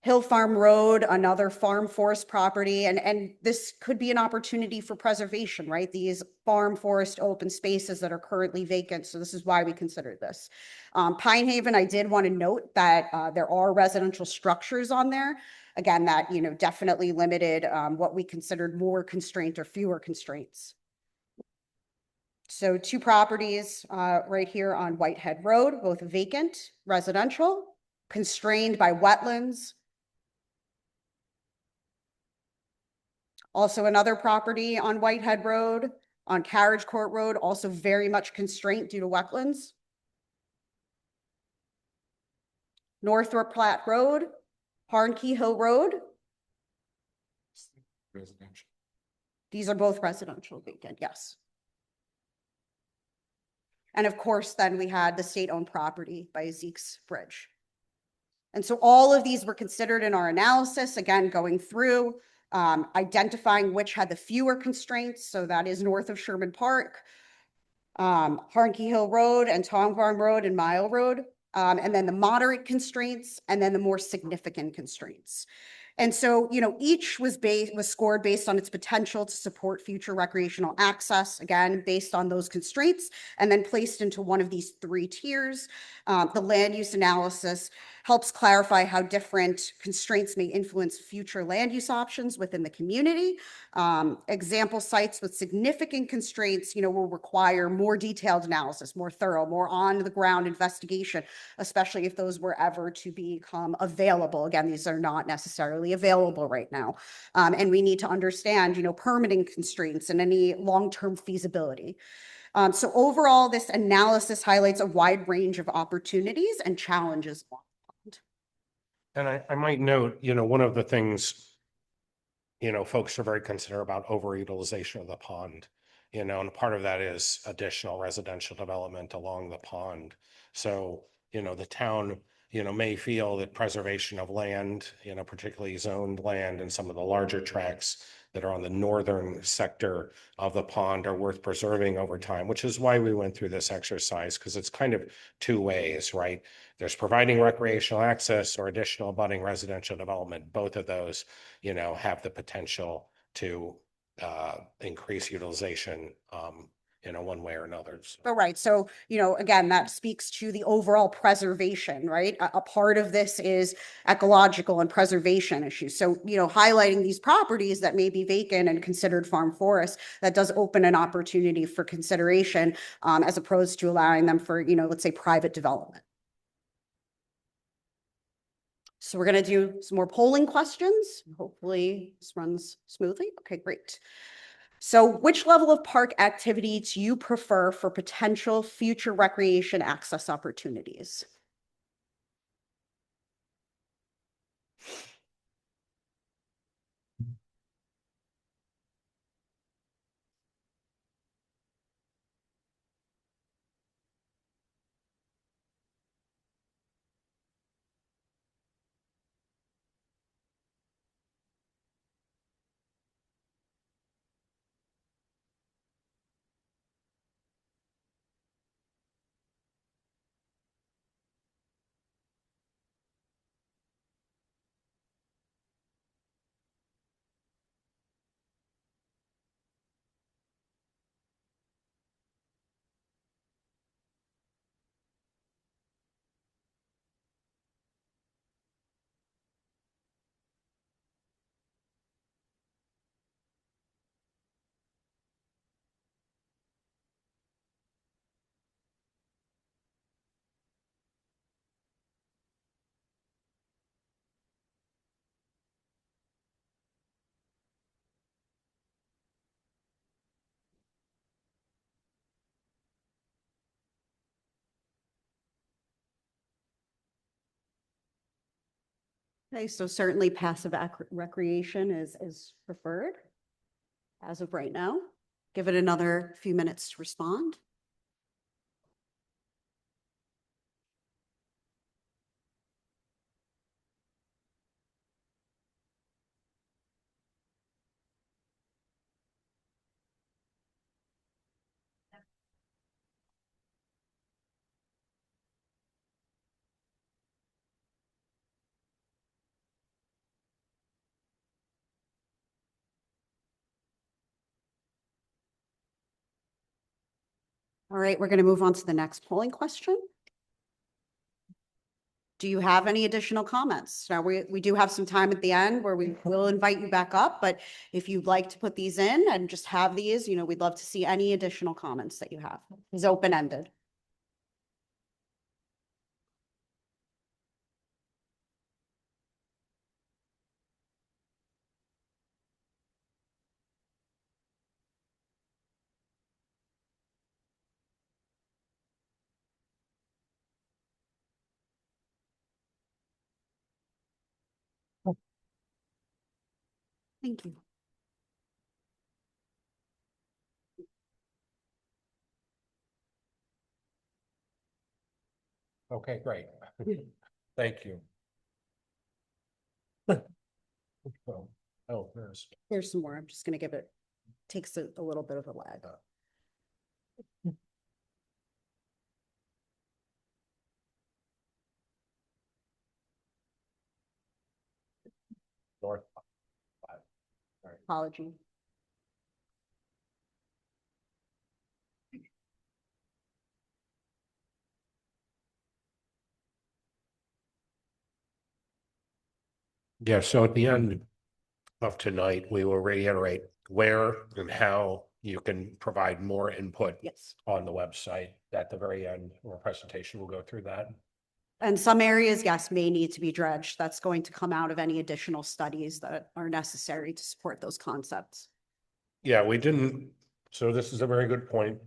Hill Farm Road, another farm forest property, and this could be an opportunity for preservation, right? These farm forest open spaces that are currently vacant. So this is why we considered this. Pine Haven, I did want to note that there are residential structures on there. Again, that, you know, definitely limited what we considered more constraint or fewer constraints. So two properties right here on Whitehead Road, both vacant, residential, constrained by wetlands. Also another property on Whitehead Road, on Carriage Court Road, also very much constraint due to wetlands. Northrop Platte Road, Harnkey Hill Road. Residential. These are both residential vacant, yes. And of course, then we had the state-owned property by Zeke's Bridge. And so all of these were considered in our analysis, again, going through, identifying which had the fewer constraints. So that is north of Sherman Park, Harnkey Hill Road and Tom Farm Road and Mile Road. And then the moderate constraints, and then the more significant constraints. And so, you know, each was scored based on its potential to support future recreational access, again, based on those constraints, and then placed into one of these three tiers. The land use analysis helps clarify how different constraints may influence future land use options within the community. Example sites with significant constraints, you know, will require more detailed analysis, more thorough, more on the ground investigation, especially if those were ever to become available. Again, these are not necessarily available right now. And we need to understand, you know, permitting constraints and any long-term feasibility. So overall, this analysis highlights a wide range of opportunities and challenges. And I might note, you know, one of the things, you know, folks are very concerned about overutilization of the pond, you know, and part of that is additional residential development along the pond. So, you know, the town, you know, may feel that preservation of land, you know, particularly zoned land and some of the larger tracts, that are on the northern sector of the pond are worth preserving over time, which is why we went through this exercise, because it's kind of two ways, right? There's providing recreational access or additional abutting residential development. Both of those, have the potential to increase utilization one way or another. So- But right, so, again, that speaks to the overall preservation, right? A part of this is ecological and preservation issues. So, highlighting these properties that may be vacant and considered farm forest, that does open an opportunity for consideration, as opposed to allowing them for, let's say, private development. So we're going to do some more polling questions. Hopefully this runs smoothly. Okay, great. So which level of park activity do you prefer for potential future recreation access opportunities? Okay, so certainly passive recreation is preferred as of right now. Give it another few minutes to respond. All right, we're going to move on to the next polling question. Do you have any additional comments? Now, we do have some time at the end where we will invite you back up, but if you'd like to put these in and just have these, we'd love to see any additional comments that you have. It's open-ended. Thank you. Okay, great. Thank you. Oh, There's some more. I'm just going to give it, takes a little bit of a lag. North. Apology. Yeah, so at the end of tonight, we will reiterate where and how you can provide more input Yes. on the website. At the very end of our presentation, we'll go through that. And some areas, yes, may need to be dredged. That's going to come out of any additional studies that are necessary to support those concepts. Yeah, we didn't, so this is a very good point.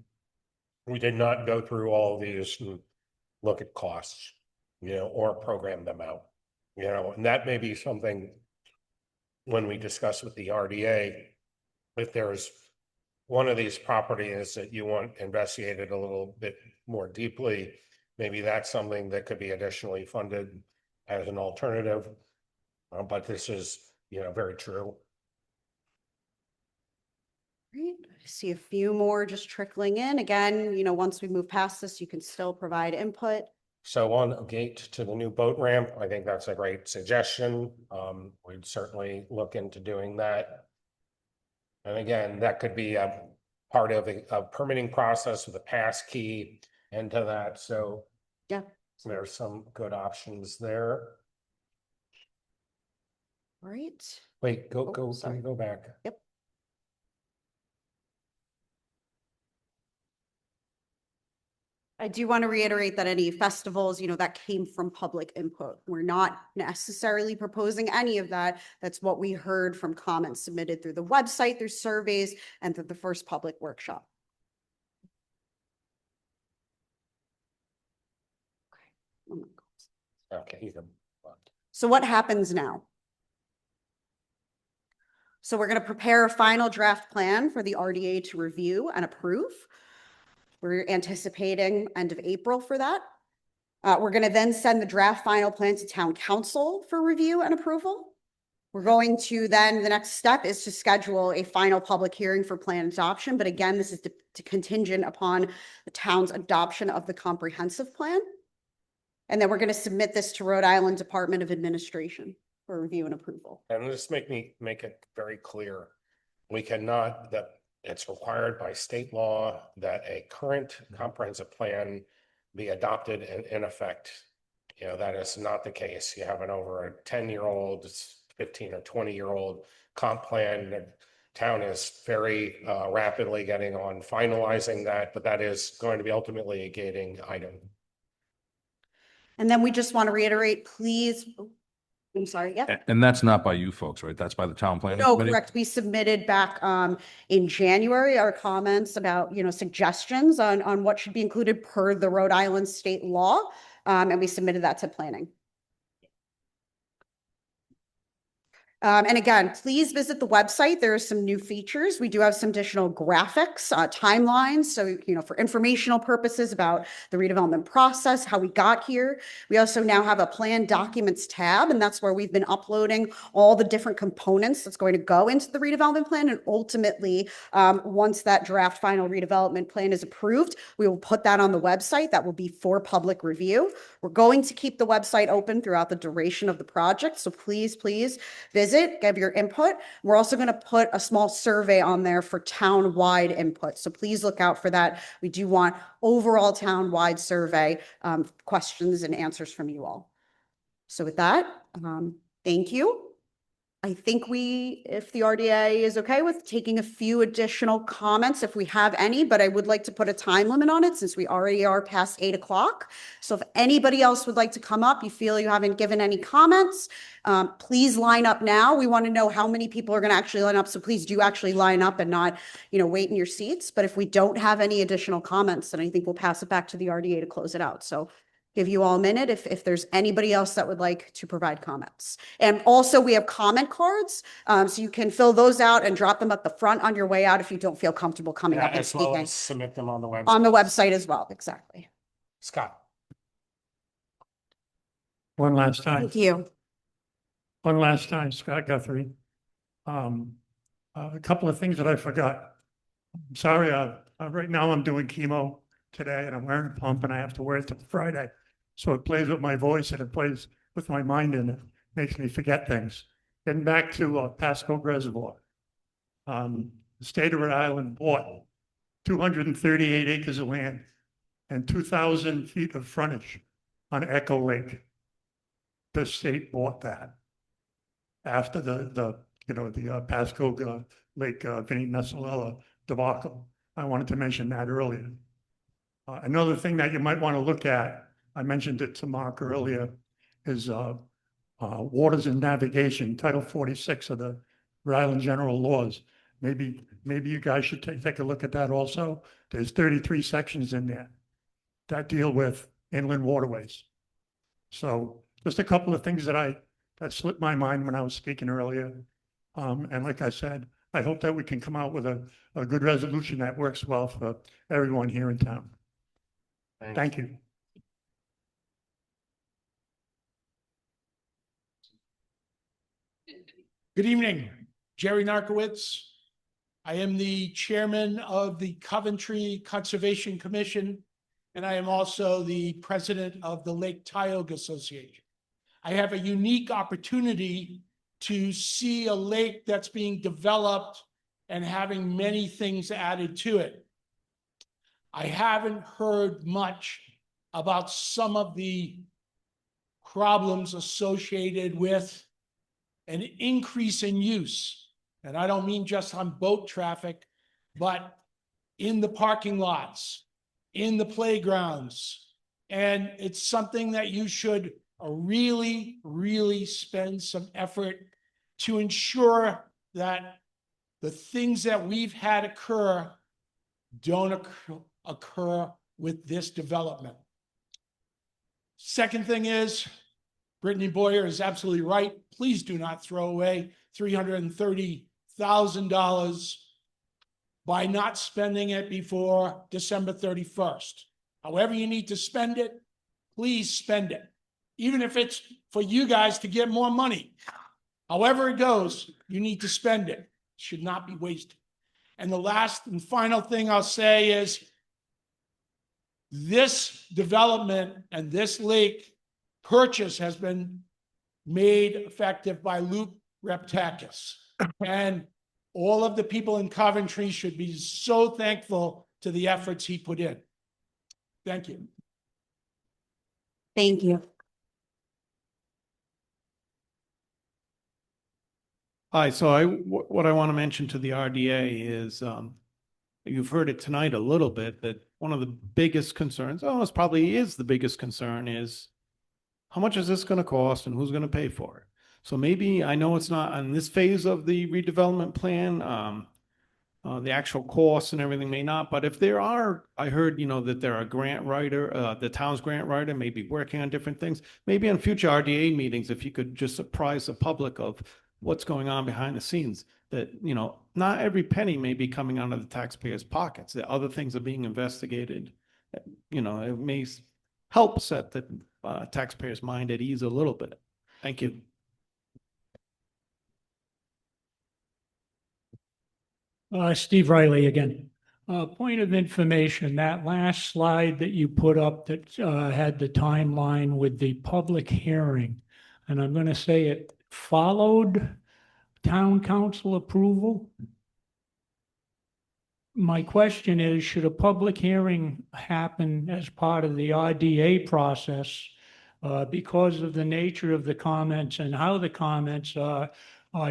We did not go through all of these and look at costs, or program them out, and that may be something when we discuss with the RDA, if there's one of these properties that you want investigated a little bit more deeply, maybe that's something that could be additionally funded as an alternative. But this is, very true. Great. I see a few more just trickling in. Again, once we move past this, you can still provide input. So on a gate to the new boat ramp, I think that's a great suggestion. We'd certainly look into doing that. And again, that could be a part of a permitting process with a pass key into that. So yeah, there's some good options there. All right. Wait, go, can sorry. you go back? Yep. I do want to reiterate that any festivals, that came from public input. We're not necessarily proposing any of that. That's what we heard from comments submitted through the website, through surveys, and through the first public workshop. Okay, you can. So what happens now? So we're going to prepare a final draft plan for the RDA to review and approve. We're anticipating end of April for that. We're going to then send the draft final plan to town council for review and approval. We're going to then, the next step is to schedule a final public hearing for plan adoption. But again, this is contingent upon the town's adoption of the comprehensive plan. And then we're going to submit this to Rhode Island Department of Administration for review and approval. And just make it very clear. We cannot, that it's required by state law that a current comprehensive plan be adopted and in effect. That is not the case. You have an over a 10-year-old, 15 or 20-year-old comp plan. The town is very rapidly getting on finalizing that, but that is going to be ultimately a gating item. And then we just want to reiterate, please, I'm sorry, yeah. And that's not by you folks, right? That's by the town planning No, committee? correct. We submitted back in January our comments about, suggestions on what should be included per the Rhode Island state law. And we submitted that to planning. And again, please visit the website. There are some new features. We do have some additional graphics, timelines. So, for informational purposes about the redevelopment process, how we got here. We also now have a plan documents tab, and that's where we've been uploading all the different components that's going to go into the redevelopment plan. And ultimately, once that draft final redevelopment plan is approved, we will put that on the website. That will be for public review. We're going to keep the website open throughout the duration of the project. So please visit, give your input. We're also going to put a small survey on there for town-wide input. So please look out for that. We do want overall town-wide survey questions and answers from you all. So with that, thank you. I think if the RDA is okay with taking a few additional comments, if we have any, but I would like to put a time limit on it since we already are past 8 o'clock. So if anybody else would like to come up, you feel you haven't given any comments, please line up now. We want to know how many people are going to actually line up. So please do actually line up and not, wait in your seats. But if we don't have any additional comments, then I think we'll pass it back to the RDA to close it out. So give you all a minute if there's anybody else that would like to provide comments. And also we have comment cards, so you can fill those out and drop them at the front on your way out if you don't feel comfortable coming up and As well speaking. as submit them on the website. On the website as well, exactly. Scott. One last time. Thank you. One last time, Scott Guthrie. A couple of things that I forgot. I'm sorry, right now I'm doing chemo today and I'm wearing a pump and I have to wear it till Friday. So it plays with my voice and it plays with my mind and it makes me forget things. Getting back to Pasco Reservoir. The state of Rhode Island bought 238 acres of land and 2,000 feet of frontage on Echo Lake. The state bought that after the Pasco Lake Vinnie Messalella debacle. I wanted to mention that earlier. Another thing that you might want to look at, I mentioned it to Mark earlier, is waters and navigation, Title 46 of the Rhode Island General Laws. Maybe you guys should take a look at that also. There's 33 sections in there that deal with inland waterways. So just a couple of things that slipped my mind when I was speaking earlier. And like I said, I hope that we can come out with a good resolution that works well for everyone here in town. Thank you. Good evening, Jerry Narkowitz, I am the chairman of the Coventry Conservation Commission, and I am also the president of the Lake Tioga Association. I have a unique opportunity to see a lake that's being developed and having many things added to it. I haven't heard much about some of the problems associated with an increase in use. And I don't mean just on boat traffic, but in the parking lots, in the playgrounds. And it's something that you should really, really spend some effort to ensure that the things that we've had occur don't occur with this development. Second thing is, Brittany Boyer is absolutely right. Please do not throw away $330,000 by not spending it before December 31st. However you need to spend it, please spend it. Even if it's for you guys to get more money. However it goes, you need to spend it. It should not be wasted. And the last and final thing I'll say is this development and this lake purchase has been made effective by Luke Reptakis. And all of the people in Coventry should be so thankful to the efforts he put in. Thank you. Thank you. Hi, so what I want to mention to the RDA is, you've heard it tonight a little bit, that one of the biggest concerns, it probably is the biggest concern, is how much is this going to cost and who's going to pay for it? So maybe, I know it's not on this phase of the redevelopment plan, the actual costs and everything may not, but if there are, I heard, that there are grant writer, the town's grant writer may be working on different things. Maybe on future RDA meetings, if you could just apprise the public of what's going on behind the scenes, that, not every penny may be coming out of the taxpayers' pockets, that other things are being investigated. It may help set the taxpayers' mind at ease a little bit. Thank you. Steve Riley again. Point of information, that last slide that you put up that had the timeline with the public hearing, and I'm going to say it followed town council approval. My question is, should a public hearing happen as part of the RDA process because of the nature of the comments and how the comments are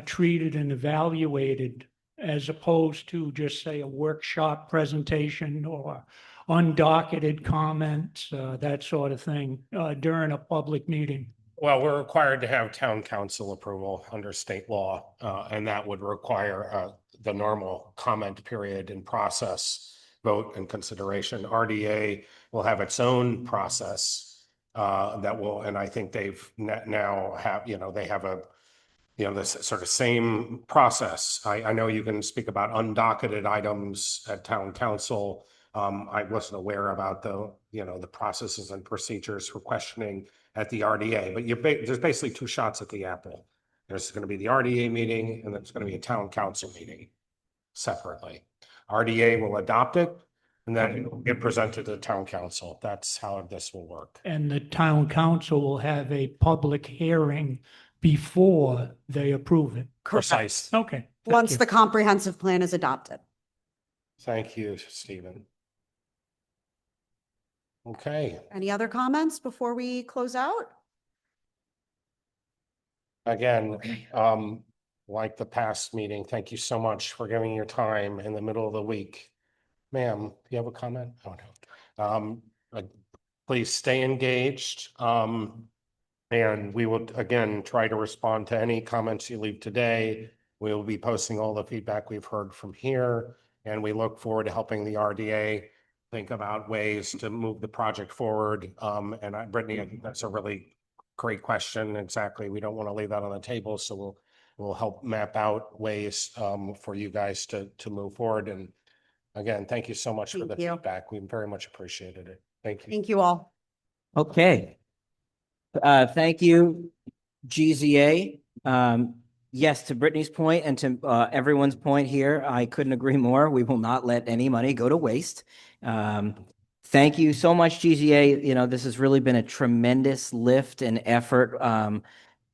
treated and evaluated, as opposed to just say a workshop presentation or undocketed comments, that sort of thing, during a public meeting? Well, we're required to have town council approval under state law, and that would require the normal comment period and process, vote and consideration. RDA will have its own process that will, and I think they've now have, they have a, this sort of same process. I know you can speak about undocketed items at town council. I wasn't aware about the processes and procedures for questioning at the RDA, but there's basically two shots at the apple. There's going to be the RDA meeting, and there's going to be a town council meeting separately. RDA will adopt it, and then it will get presented to the town council. That's how this will work. And the town council will have a public hearing before they approve it. Precise. Okay. Once the comprehensive plan is adopted. Thank you, Stephen. Okay. Any other comments before we close out? Again, like the past meeting, thank you so much for giving your time in the middle of the week. Ma'am, do you have a comment? Oh, no. Please stay engaged. And we will, again, try to respond to any comments you leave today. We will be posting all the feedback we've heard from here, and we look forward to helping the RDA think about ways to move the project forward. And Brittany, I think that's a really great question. Exactly. We don't want to leave that on the table. So we'll help map out ways for you guys to move forward. And again, thank you so much for the feedback. We very much appreciated it. Thank you. Thank you all. Okay. Thank you, GZA. Yes, to Brittany's point and to everyone's point here, I couldn't agree more. We will not let any money go to waste. Thank you so much, GZA. You know, this has really been a tremendous lift and effort.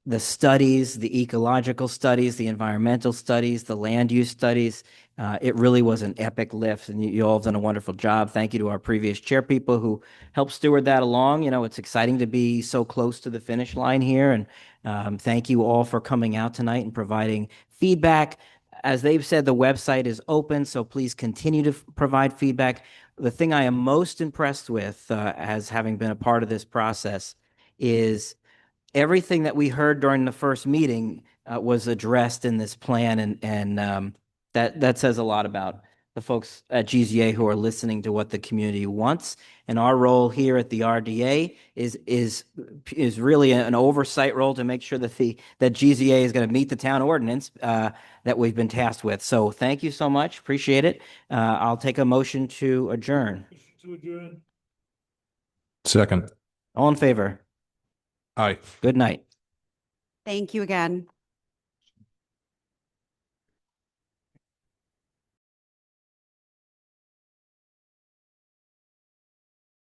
The studies, the ecological studies, the environmental studies, the land use studies. It really was an epic lift, and you all have done a wonderful job. Thank you to our previous chair people who helped steward that along. You know, it's exciting to be so close to the finish line here, and thank you all for coming out tonight and providing feedback. As they've said, the website is open, so please continue to provide feedback. The thing I am most impressed with, as having been a part of this process, is everything that we heard during the first meeting was addressed in this plan, and that says a lot about the folks at GZA who are listening to what the community wants. And our role here at the RDA is really an oversight role to make sure that that GZA is going to meet the town ordinance that we've been tasked with. So thank you so much. Appreciate it. I'll take a motion to adjourn. Second. All in favor? Aye. Good night. Thank you again.